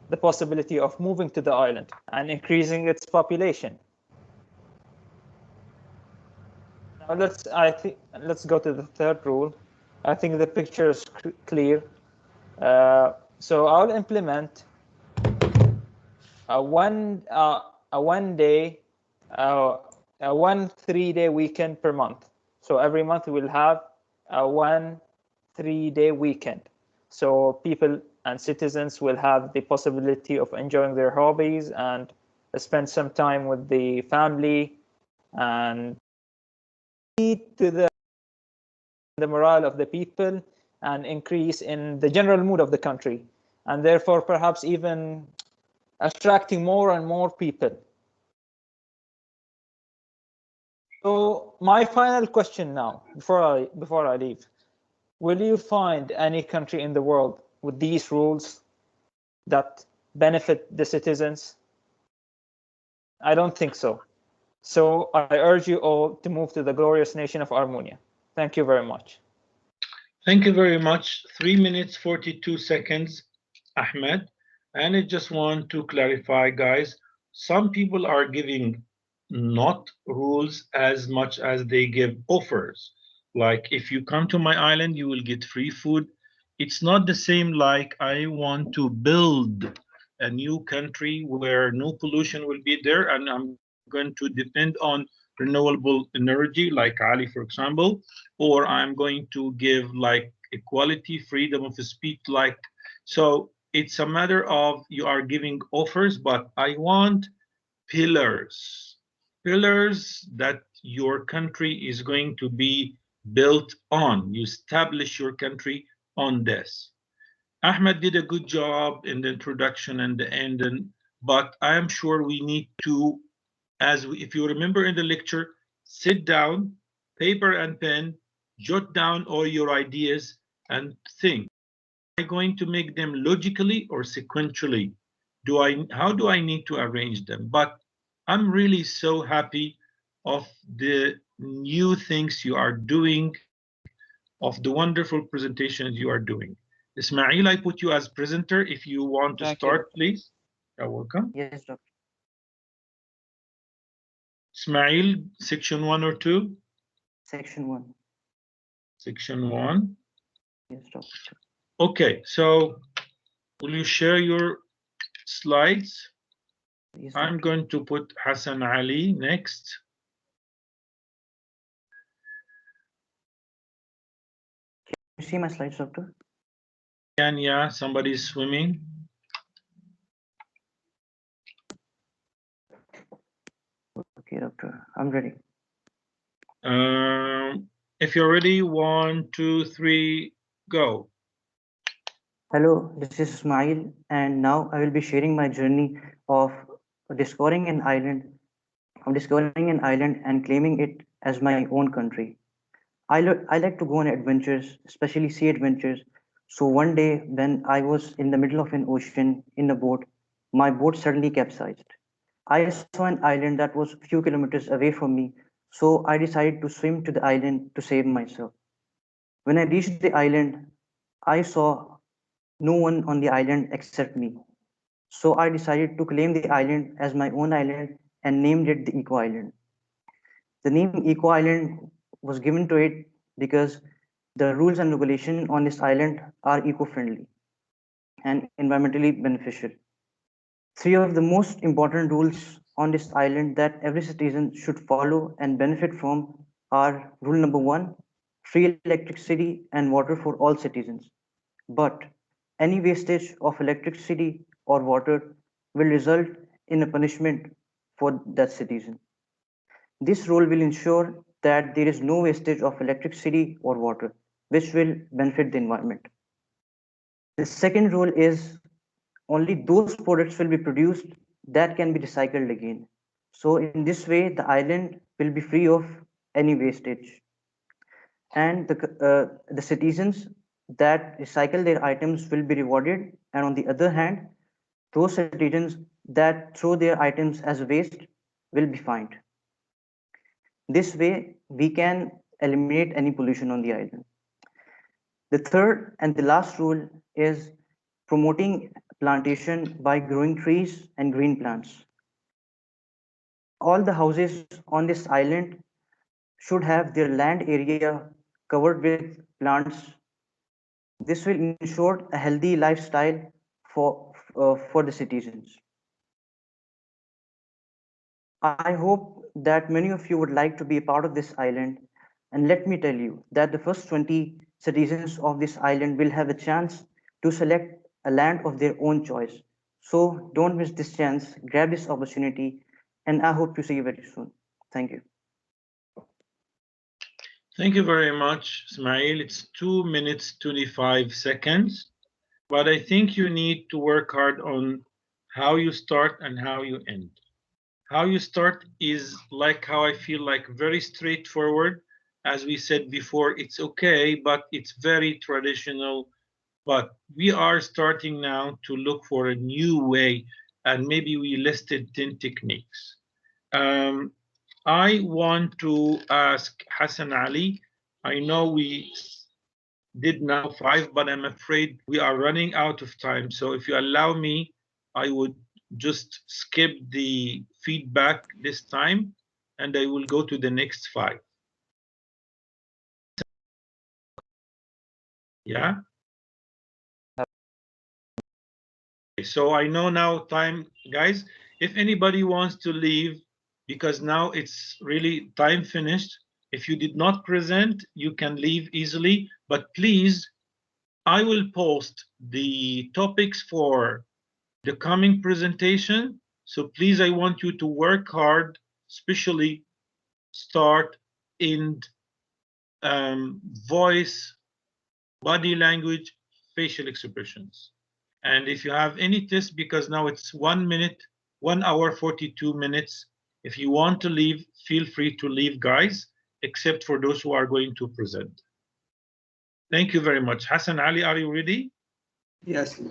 the possibility of moving to the island and increasing its population. Now let's go to the third rule. I think the picture is clear. So I'll implement a one 3-day weekend per month. So every month we'll have a 1 3-day weekend. So people and citizens will have the possibility of enjoying their hobbies and spend some time with the family and lead to the morale of the people and increase in the general mood of the country, and therefore perhaps even attracting more and more people. So my final question now, before I leave, will you find any country in the world with these rules? that benefit the citizens? I don't think so. So I urge you all to move to the glorious nation of Armenia. Thank you very much. Thank you very much. 3 minutes, 42 seconds, Ahmed. And I just want to clarify, guys, some people are giving not rules as much as they give offers. Like if you come to my island, you will get free food. It's not the same like I want to build a new country where no pollution will be there and I'm going to depend on renewable energy like Ali, for example, or I'm going to give like equality, freedom of speech, like, so it's a matter of you are giving offers, but I want pillars, pillars that your country is going to be built on. You establish your country on this. Ahmed did a good job in the introduction and the end, but I am sure we need to, if you remember in the lecture, sit down, paper and pen, jot down all your ideas and think. Am I going to make them logically or sequentially? How do I need to arrange them? But I'm really so happy of the new things you are doing, of the wonderful presentations you are doing. Ismail, I put you as presenter. If you want to start, please. You're welcome. Yes, doctor. Ismail, section 1 or 2? Section 1. Section 1. Yes, doctor. Okay, so will you share your slides? Yes, I'm going to put Hassan Ali next. Can you see my slides, doctor? Yeah, somebody's swimming. Okay, doctor, I'm ready. If you're ready, 1, 2, 3, go. Hello, this is Ismail, and now I will be sharing my journey of discovering an island, and claiming it as my own country. I like to go on adventures, especially sea adventures. So one day, when I was in the middle of an ocean in a boat, my boat suddenly capsized. I saw an island that was a few kilometers away from me, so I decided to swim to the island to save myself. When I reached the island, I saw no one on the island except me. So I decided to claim the island as my own island and named it the Eco Island. The name Eco Island was given to it because the rules and regulations on this island are eco-friendly and environmentally beneficial. Three of the most important rules on this island that every citizen should follow and benefit from are rule number 1, free electricity and water for all citizens. But any wastage of electricity or water will result in a punishment for that citizen. This rule will ensure that there is no wastage of electricity or water, which will benefit the environment. The second rule is only those products will be produced that can be recycled again. So in this way, the island will be free of any wastage. And the citizens that recycle their items will be rewarded. And on the other hand, those citizens that throw their items as waste will be fined. This way, we can eliminate any pollution on the island. The third and the last rule is promoting plantation by growing trees and green plants. All the houses on this island should have their land area covered with plants. This will ensure a healthy lifestyle for the citizens. I hope that many of you would like to be a part of this island. And let me tell you that the first 20 citizens of this island will have a chance to select a land of their own choice. So don't miss this chance, grab this opportunity, and I hope to see you very soon. Thank you. Thank you very much, Ismail. It's 2 minutes, 25 seconds. But I think you need to work hard on how you start and how you end. How you start is like how I feel like very straightforward. As we said before, it's okay, but it's very traditional But we are starting now to look for a new way, and maybe we listed 10 techniques. I want to ask Hassan Ali. I know we did now 5, but I'm afraid we are running out of time. So if you allow me, I would just skip the feedback this time, and I will go to the next 5. Yeah. So I know now time, guys. If anybody wants to leave, because now it's really time finished. If you did not present, you can leave easily. But please, I will post the topics for the coming presentation. So please, I want you to work hard, especially start, end, voice, body language, facial expressions. And if you have any test, because now it's 1 minute, 1 hour, 42 minutes. If you want to leave, feel free to leave, guys, except for those who are going to present. Thank you very much. Hassan Ali, are you ready? Yes.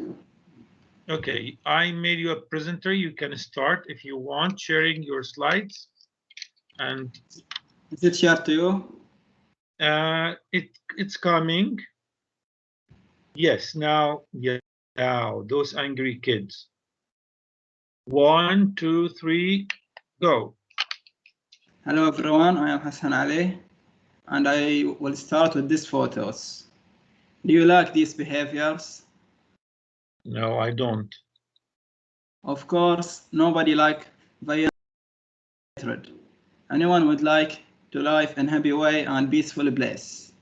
Okay, I made you a presenter. You can start if you want, sharing your slides. And is it shared to you? It's coming. Yes, now, yeah, now those angry kids. 1, 2, 3, go. Hello everyone, I am Hassan Ali, and I will start with these photos. Do you like these behaviors? No, I don't. Of course, nobody likes violence and hatred. Anyone would like to live in a happy way and peaceful place.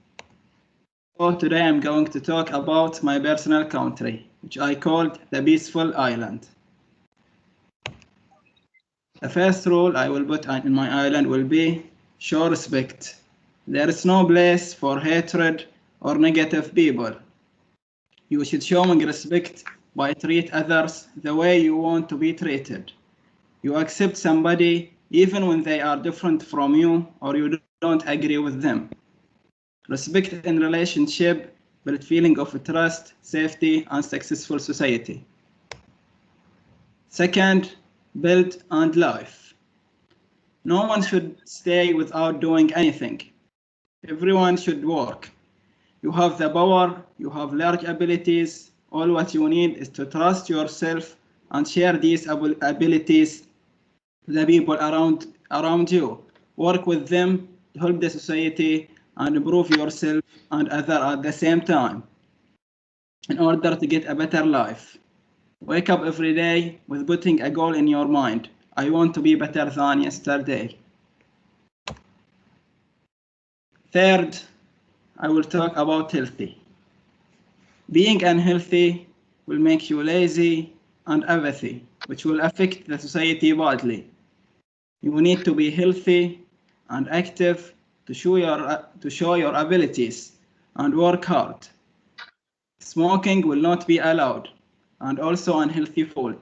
So today I'm going to talk about my personal country, which I called the Peaceful Island. The first rule I will put in my island will be show respect. There is no place for hatred or negative people. You should show respect by treat others the way you want to be treated. You accept somebody even when they are different from you or you don't agree with them. Respect in relationship build feeling of trust, safety, and successful society. Second, build and life. No one should stay without doing anything. Everyone should work. You have the power, you have large abilities. All what you need is to trust yourself and share these abilities to the people around you. Work with them to help the society and improve yourself and others at the same time in order to get a better life. Wake up every day with putting a goal in your mind. I want to be better than yesterday. Third, I will talk about healthy. Being unhealthy will make you lazy and apathy, which will affect the society badly. You need to be healthy and active to show your abilities and work hard. Smoking will not be allowed, and also unhealthy food.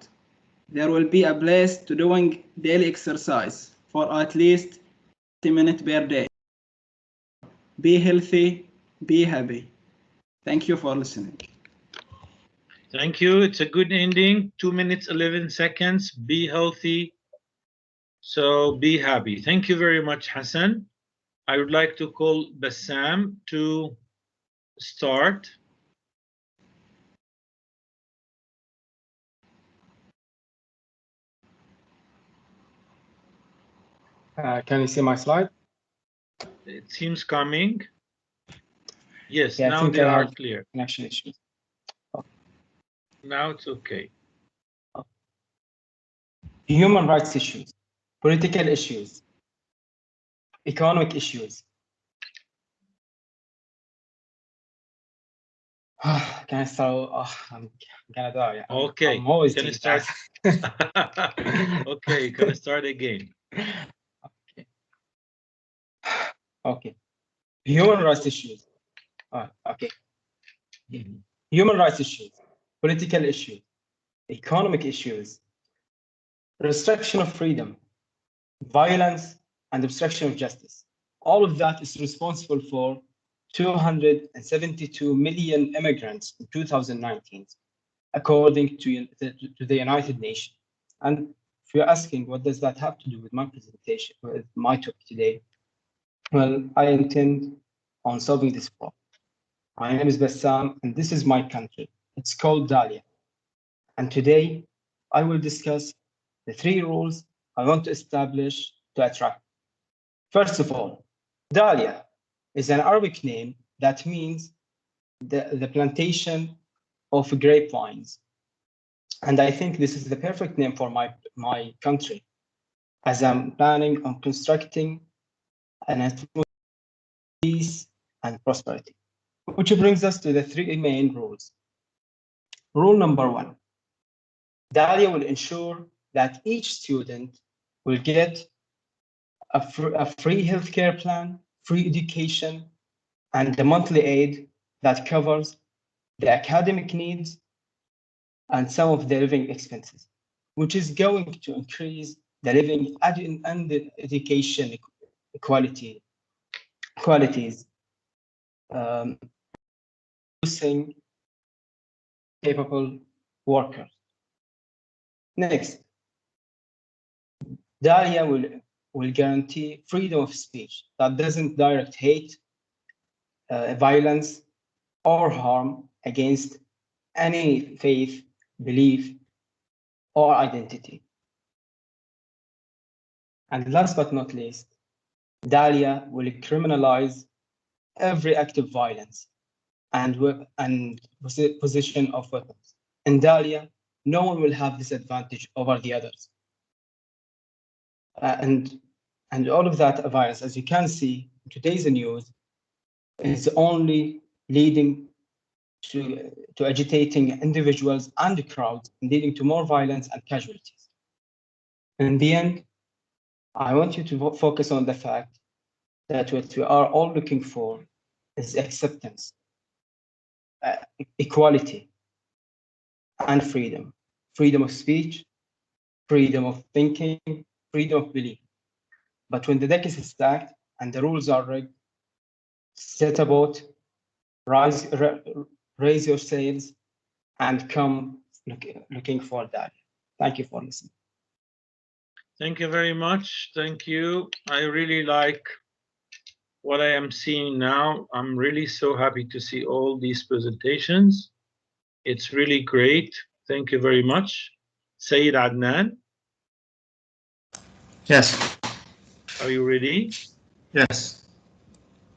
There will be a place to doing daily exercise for at least 30 minutes per day. Be healthy, be happy. Thank you for listening. Thank you. It's a good ending. 2 minutes, 11 seconds. Be healthy. So be happy. Thank you very much, Hassan. I would like to call Bassam to start. Can you see my slide? It seems coming. Yes, Yeah, now they are clear. Connection issues. Now it's okay. Human rights issues, political issues, economic issues. Can I start? Oh, I'm gonna die. Okay. I'm always can you doing start? that. Okay, can I start again? Okay. Human rights issues. Okay. Human rights issues, political issues, economic issues, restriction of freedom, violence, and obstruction of justice. All of that is responsible for 272 million immigrants in 2019, according to the United Nations. And if you're asking what does that have to do with my presentation, with my topic today, well, I intend on solving this problem. My name is Bassam, and this is my country. It's called Dahlia. And today, I will discuss the 3 rules I want to establish to attract. First of all, Dahlia is an Arabic name that means the plantation of grapevines. And I think this is the perfect name for my country, as I'm planning on constructing an atmosphere of peace and prosperity. Which brings us to the 3 main rules. Rule number 1, Dahlia will ensure that each student will get a free healthcare plan, free education, and a monthly aid that covers the academic needs and some of the living expenses, which is going to increase the living and the education qualities, producing capable workers. Next, Dahlia will guarantee freedom of speech that doesn't direct hate, violence, or harm against any faith, belief, or identity. And last but not least, Dahlia will criminalize every act of violence and possession of weapons. In Dahlia, no one will have this advantage over the others. And all of that violence, as you can see in today's news, is only leading to agitating individuals and crowds, leading to more violence and casualties. In the end, I want you to focus on the fact that what we are all looking for is acceptance, equality, and freedom. Freedom of speech, freedom of thinking, freedom of belief. But when the deck is stacked and the rules are rigged, set a boat, raise your sails, and come looking for that. Thank you for listening. Thank you very much. Thank you. I really like what I am seeing now. I'm really so happy to see all these presentations. It's really great. Thank you very much. Sayyid Adnan. Yes. Are you ready? Yes.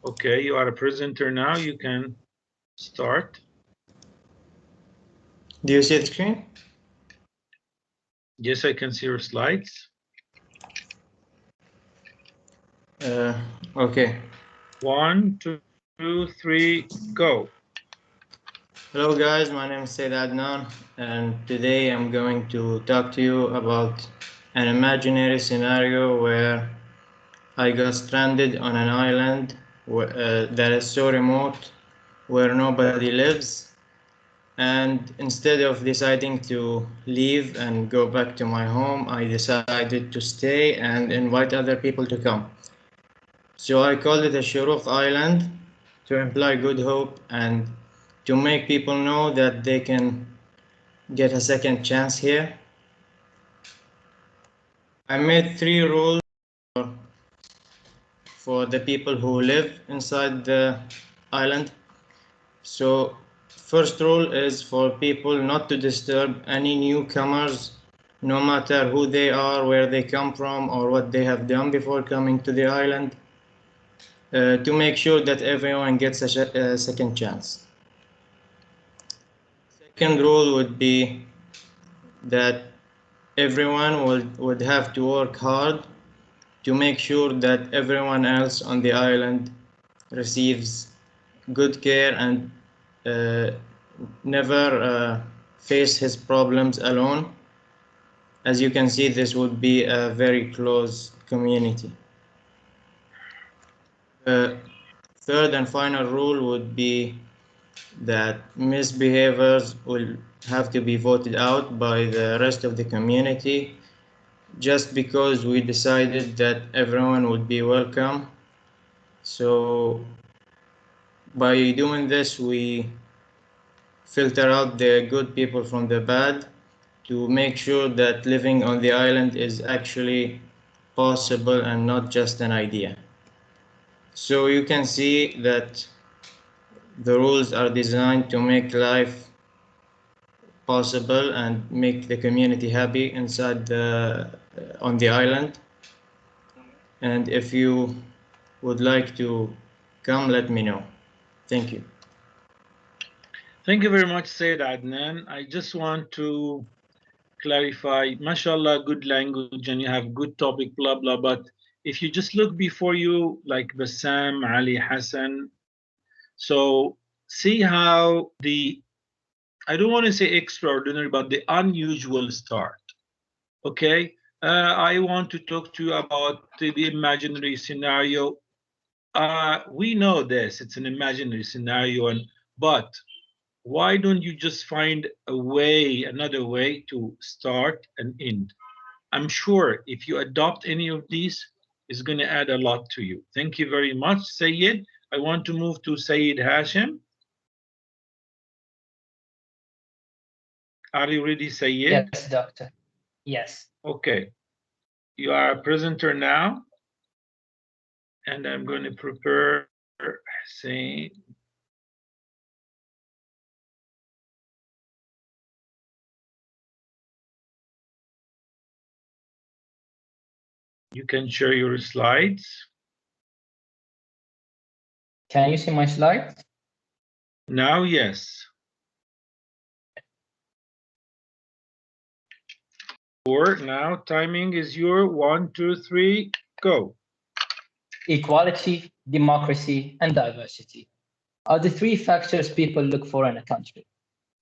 Okay, you are a presenter now. You can start. Do you see the screen? Yes, I can see your slides. Okay. 1, 2, 3, go. Hello guys, my name is Sayyid Adnan, and today I'm going to talk to you about an imaginary scenario where I got stranded on an island that is so remote where nobody lives, and instead of deciding to leave and go back to my home, I decided to stay and invite other people to come. So I called it a Shuruq Island to imply good hope and to make people know that they can get a second chance here. I made 3 rules for the people who live inside the island. So first rule is for people not to disturb any newcomers, no matter who they are, where they come from, or what they have done before coming to the island, to make sure that everyone gets a second chance. Second rule would be that everyone would have to work hard to make sure that everyone else on the island receives good care and never face his problems alone. As you can see, this would be a very close community. Third and final rule would be that misbehaviors will have to be voted out by the rest of the community, just because we decided that everyone would be welcome. So By doing this, we filter out the good people from the bad to make sure that living on the island is actually possible and not just an idea. So you can see that the rules are designed to make life possible and make the community happy inside on the island. And if you would like to come, let me know. Thank you. Thank you very much, Sayyid Adnan. I just want to clarify, mashallah, good language, and you have good topic, blah, blah, but if you just look before you, like Bassam, Ali, Hassan, so see how I don't want to say extraordinary, but the unusual start, okay? I want to talk to you about the imaginary scenario. We know this, it's an imaginary scenario, but why don't you just find a way, another way to start and end? I'm sure if you adopt any of these, it's going to add a lot to you. Thank you very much, Sayyid. I want to move to Sayyid Hashim. Are you ready, Sayyid? Yes, doctor. Yes. Okay. You are a presenter now. And I'm going to prepare Hussein. You can share your slides. Can you see my slides? Now, yes. Or now, timing is your 1, 2, 3, go. Equality, democracy, and diversity are the three factors people look for in a country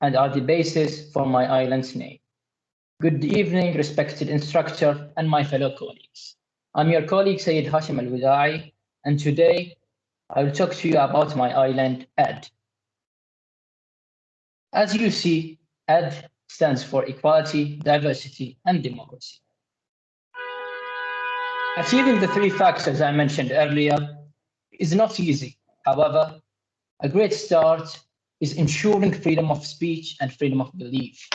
and are the basis for my island's name. Good evening, respected instructor and my fellow colleagues. I'm your colleague Sayyid Hashim Al-Wadai, and today I will talk to you about my island, ED. As you see, ED stands for equality, diversity, and democracy. Achieving the three factors I mentioned earlier is not easy. However, a great start is ensuring freedom of speech and freedom of belief,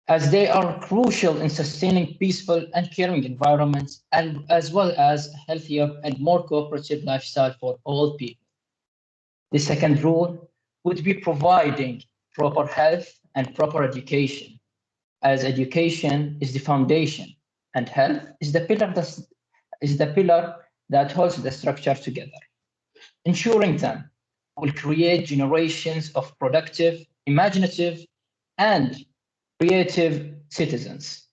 as they are crucial in sustaining peaceful and caring environments, and as well as a healthier and more cooperative lifestyle for all people. The second rule would be providing proper health and proper education, as education is the foundation and health is the pillar that holds the structure together. Ensuring them will create generations of productive, imaginative, and creative citizens.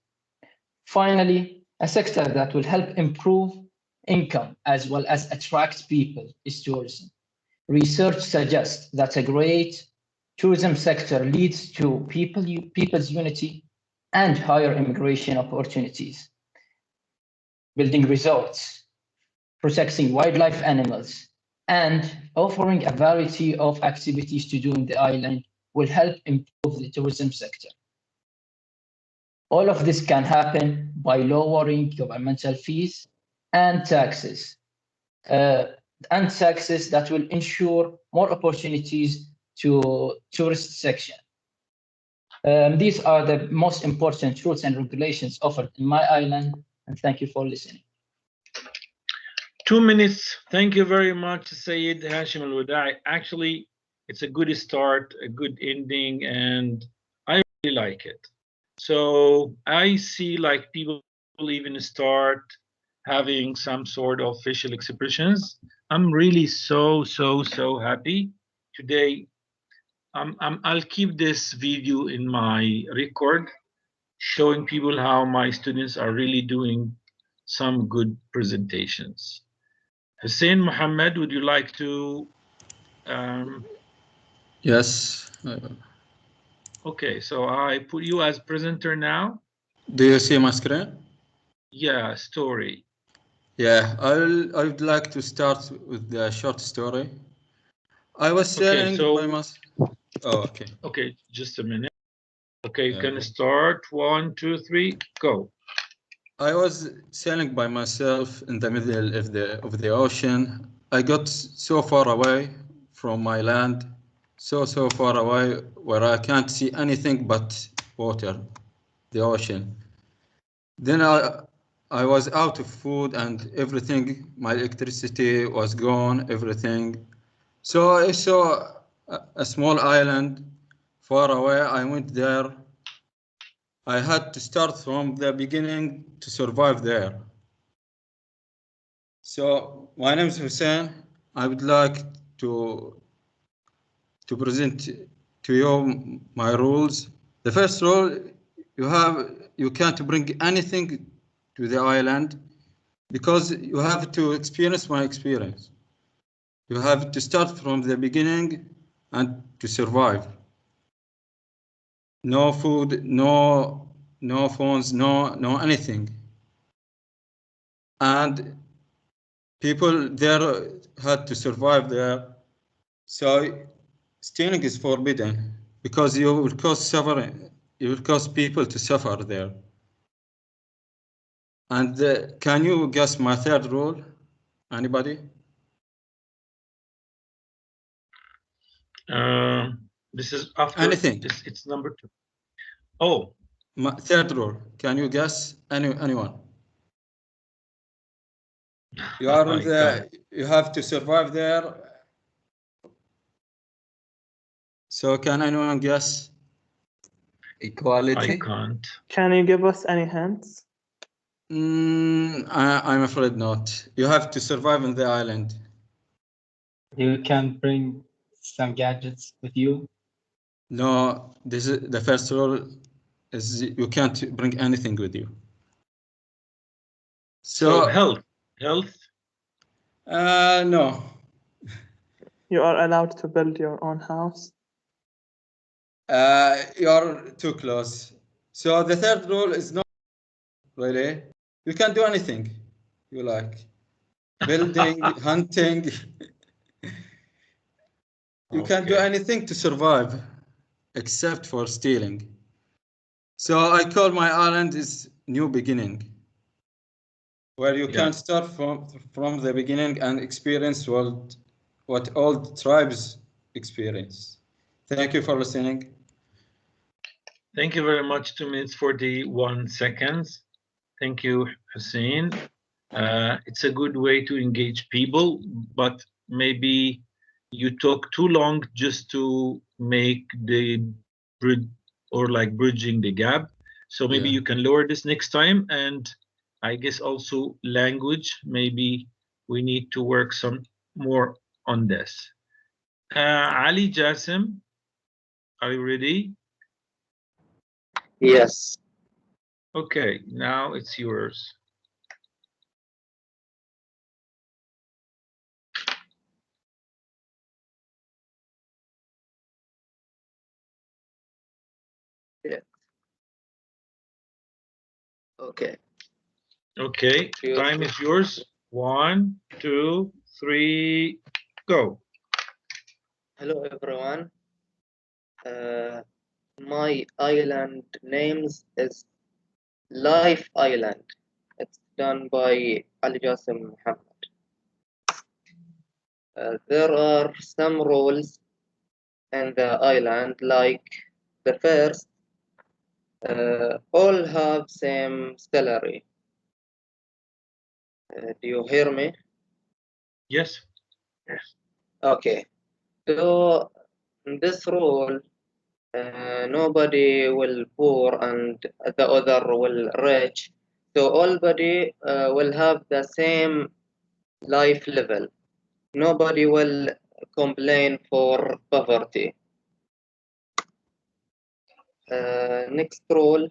Finally, a sector that will help improve income as well as attract people is tourism. Research suggests that a great tourism sector leads to people's unity and higher immigration opportunities, building resorts, protecting wildlife animals, and offering a variety of activities to do in the island will help improve the tourism sector. All of this can happen by lowering governmental fees and taxes, that will ensure more opportunities to tourist section. These are the most important rules and regulations offered in my island, and thank you for listening. 2 minutes. Thank you very much, Sayyid Hashim Al-Wadai. Actually, it's a good start, a good ending, and I really like it. So I see like people even start having some sort of facial expressions. I'm really so happy today. I'll keep this video in my record, showing people how my students are really doing some good presentations. Hussein Mohammed, would you like to? Yes. Okay, so I put you as presenter now. Do you see my screen? Yeah, story. Yeah, I would like to start with the short story. I was sailing by myself. Oh, okay. Okay, just a minute. Okay, you can start. 1, 2, 3, go. I was sailing by myself in the middle of the ocean. I got so far away from my land, so far away where I can't see anything but water, the ocean. Then I was out of food and everything. My electricity was gone, everything. So I saw a small island far away. I went there. I had to start from the beginning to survive there. So my name is Hussein. I would like to present to you my rules. The first rule, you can't bring anything to the island because you have to experience my experience. You have to start from the beginning and to survive. No food, no phones, no anything. And people there had to survive there. So stealing is forbidden because you will cause suffering. You will cause people to suffer there. And can you guess my third rule? Anybody? This is after anything. It's number 2. Oh, my third rule. Can you guess anyone? You are on the. You have to survive there. So can anyone guess? Equality. I can't. Can you give us any hints? I'm afraid not. You have to survive on the island. You can bring some gadgets with you. No, this is the first rule. Is you can't bring anything with you. So health. No. You are allowed to build your own house. You're too close. So the third rule is not really. You can do anything you like. Building, hunting. You can do anything to survive, except for stealing. So I call my island is New Beginning, where you can start from the beginning and experience what all tribes experience. Thank you for listening. Thank you very much. 2 minutes 41 seconds. Thank you, Hussein. It's a good way to engage people, but maybe you talk too long just to make the bridge or like bridging the gap. So maybe you can lower this next time. And I guess also language, maybe we need to work some more on this. Ali Jassim, are you ready? Yes. Okay, now it's yours. Yeah. Okay. Okay, time is yours. 1, 2, 3, go. Hello, everyone. My island names is Life Island. It's done by Ali Jassim Muhammad. There are some rules in the island, like the first, all have same salary. Do you hear me? Yes. Okay. So this rule, nobody will poor and the other will rich. So everybody will have the same life level. Nobody will complain for poverty. Next rule.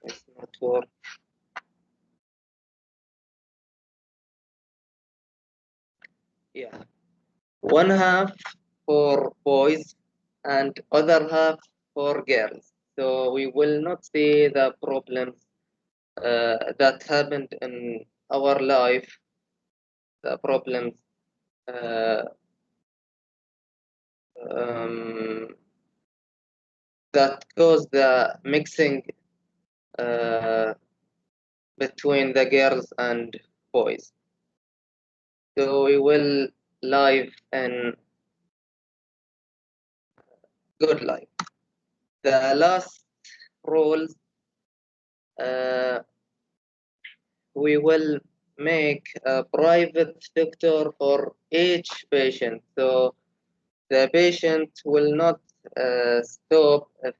It's not work. Yeah. One half for boys and other half for girls. So we will not see the problems that happened in our life, the problems that cause the mixing between the girls and boys. So we will live in good life. The last rule, we will make a private doctor for each patient. So the patient will not stop if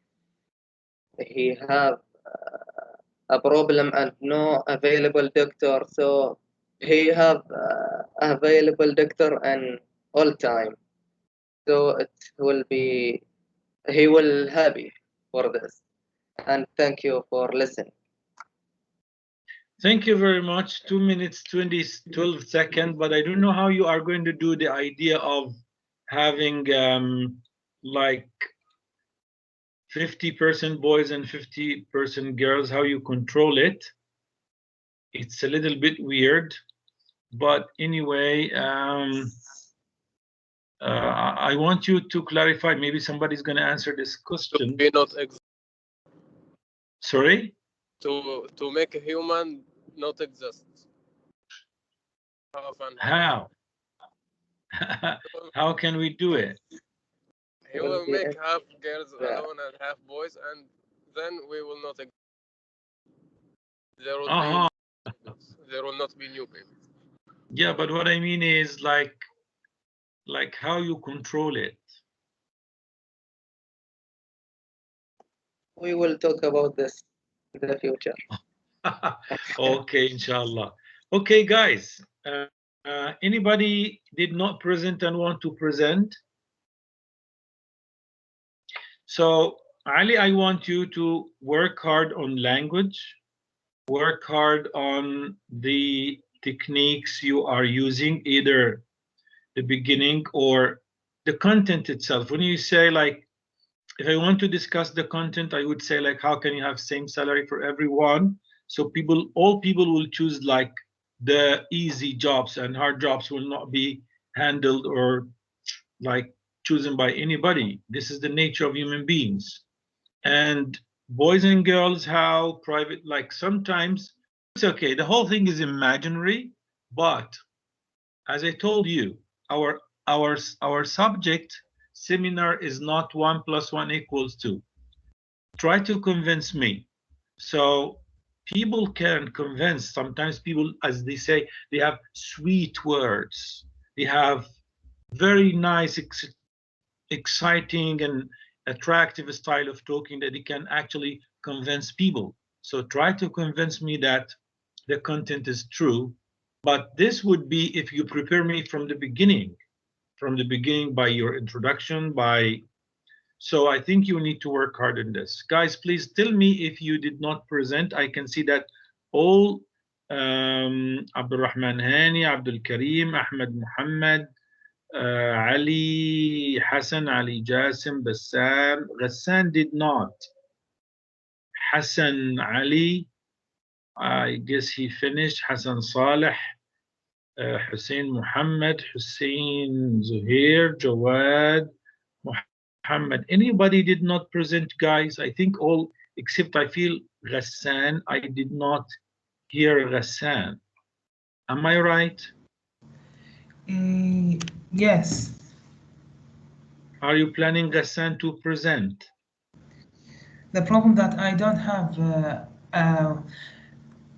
he have a problem and no available doctor. So he have available doctor in all time. So it will be, he will happy for this. And thank you for listening. Thank you very much. 2 minutes, 12 seconds, but I don't know how you are going to do the idea of having like 50% boys and 50% girls, how you control it. It's a little bit weird, but anyway, I want you to clarify. Maybe somebody's going to answer this question. Be not Sorry? To make a human not exist. How? How can we do it? He will make half girls alone and half boys, and then we will not exist. There will not be new babies. Yeah, but what I mean is like how you control it. We will talk about this in the future. Okay, inshallah. Okay, guys. Anybody did not present and want to present? So, Ali, I want you to work hard on language, work hard on the techniques you are using, either the beginning or the content itself. When you say like, if I want to discuss the content, I would say like, how can you have same salary for everyone? So all people will choose like the easy jobs, and hard jobs will not be handled or like chosen by anybody. This is the nature of human beings. And boys and girls, how private, like sometimes it's okay. The whole thing is imaginary, but as I told you, our subject seminar is not 1 + 1 = 2. Try to convince me. So people can convince. Sometimes people, as they say, they have sweet words. They have very nice, exciting and attractive style of talking that they can actually convince people. So try to convince me that the content is true. But this would be if you prepare me from the beginning by your introduction, so I think you need to work hard on this. Guys, please tell me if you did not present. I can see that all Abdul Rahman Hani, Abdul Karim, Ahmed Muhammad, Ali Hassan, Ali Jasim, Bassam. Ghassan did not. Hassan Ali, I guess he finished. Hassan Saleh, Hussein Muhammad, Hussein Zuhair, Jawad, Muhammad. Anybody did not present, guys? I think all, except I feel Ghassan. I did not hear Ghassan. Am I right? Yes. Are you planning, Ghassan, to present? The problem that I don't have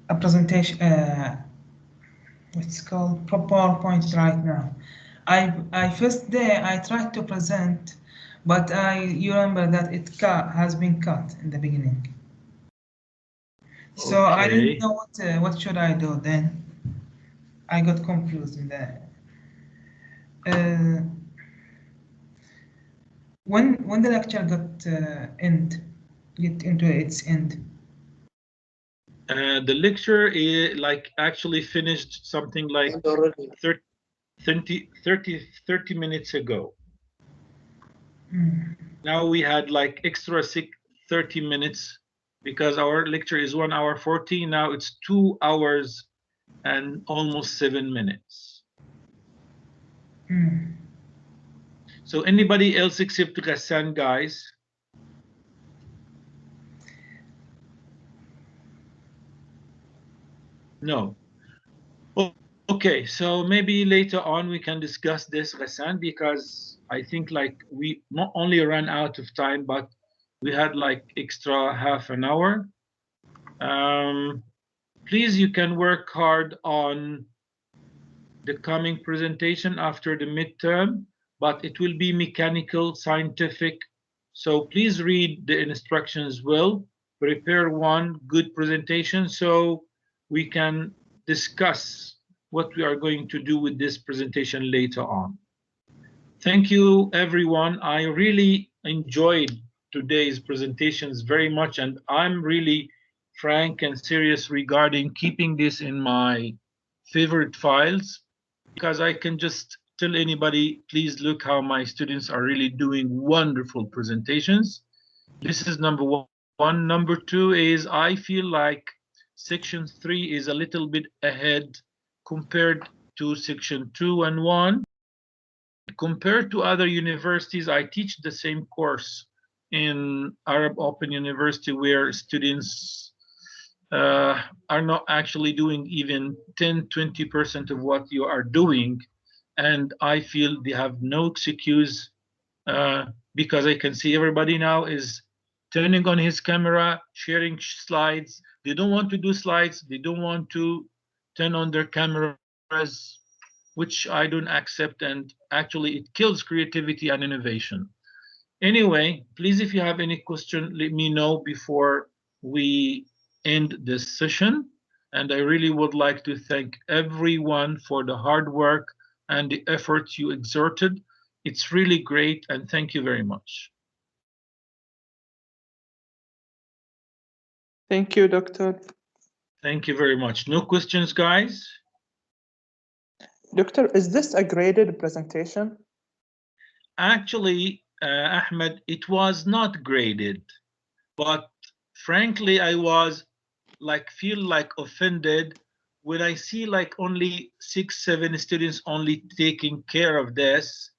a presentation, what's called PowerPoint right now. I first day I tried to present, but you remember that it has been cut in the beginning. So I didn't know what should I do then. I got confused in that. When the lecture get into its end. The lecture is like actually finished something like 30 minutes ago. Now we had like extra 30 minutes because our lecture is 1 hour 40. Now it's 2 hours and almost 7 minutes. So anybody else except Ghassan, guys? No. Okay, so maybe later on we can discuss this, Ghassan, because I think like we not only ran out of time, but we had like extra half an hour. Please, you can work hard on the coming presentation after the midterm, but it will be mechanical, scientific. So please read the instructions well, prepare one good presentation so we can discuss what we are going to do with this presentation later on. Thank you, everyone. I really enjoyed today's presentations very much, and I'm really frank and serious regarding keeping this in my favorite files, because I can just tell anybody, please look how my students are really doing wonderful presentations. This is number one. Number two is I feel like section 3 is a little bit ahead compared to section 2 and 1. Compared to other universities, I teach the same course in Arab Open University where students are not actually doing even 10-20% of what you are doing, and I feel they have no excuse because I can see everybody now is turning on his camera, sharing slides. They don't want to do slides, they don't want to turn on their cameras, which I don't accept, and actually it kills creativity and innovation. Anyway, please, if you have any question, let me know before we end this session. And I really would like to thank everyone for the hard work and the efforts you exerted. It's really great, and thank you very much. Thank you, Doctor. Thank you very much. No questions, guys? Doctor, is this a graded presentation? Actually, Ahmed, it was not graded, but frankly, I was feel like offended when I see like only 6-7 students only taking care of this.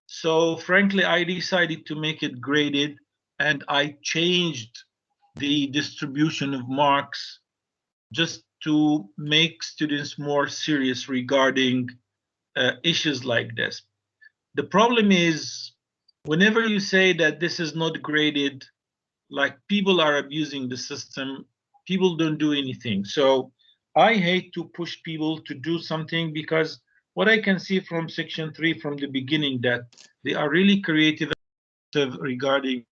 So frankly, I decided to make it graded, and I changed the distribution of marks just to make students more serious regarding issues like this. The problem is, whenever you say that this is not graded, like people are abusing the system, people don't do anything. So I hate to push people to do something, because what I can see from section 3 from the beginning, that they are really creative regarding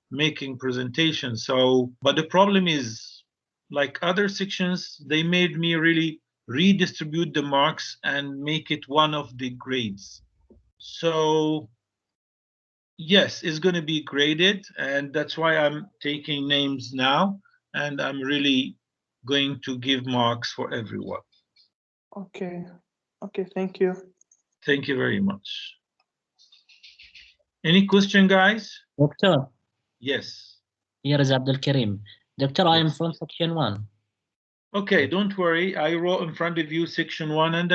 making presentations. So, but the problem is, like other sections, they made me really redistribute the marks and make it one of the grades. So yes, it's going to be graded, and that's why I'm taking names now, and I'm really going to give marks for everyone. Okay. Okay, thank you. Thank you very much. Any question, guys? Doctor. Yes. Here is Abdul Karim. Doctor, I am from section 1. Okay, don't worry. I wrote in front of you section 1, and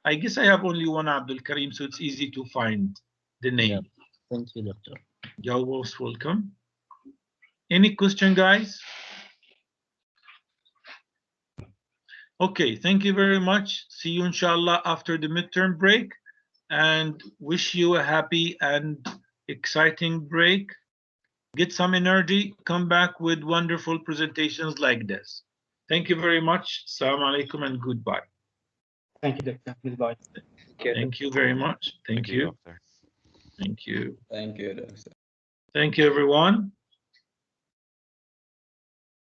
I guess I have only one Abdul Karim, so it's easy to find the name. Yeah. Thank you, Doctor. You're most welcome. Any question, guys? Okay, thank you very much. See you inshallah after the midterm break, and wish you a happy and exciting break. Get some energy, come back with wonderful presentations like this. Thank you very much. Assalamu alaikum and goodbye. Thank you, Doctor. Goodbye. Thank you very much. Thank you. Doctor. Thank you. Thank you, Doctor. Thank you, everyone.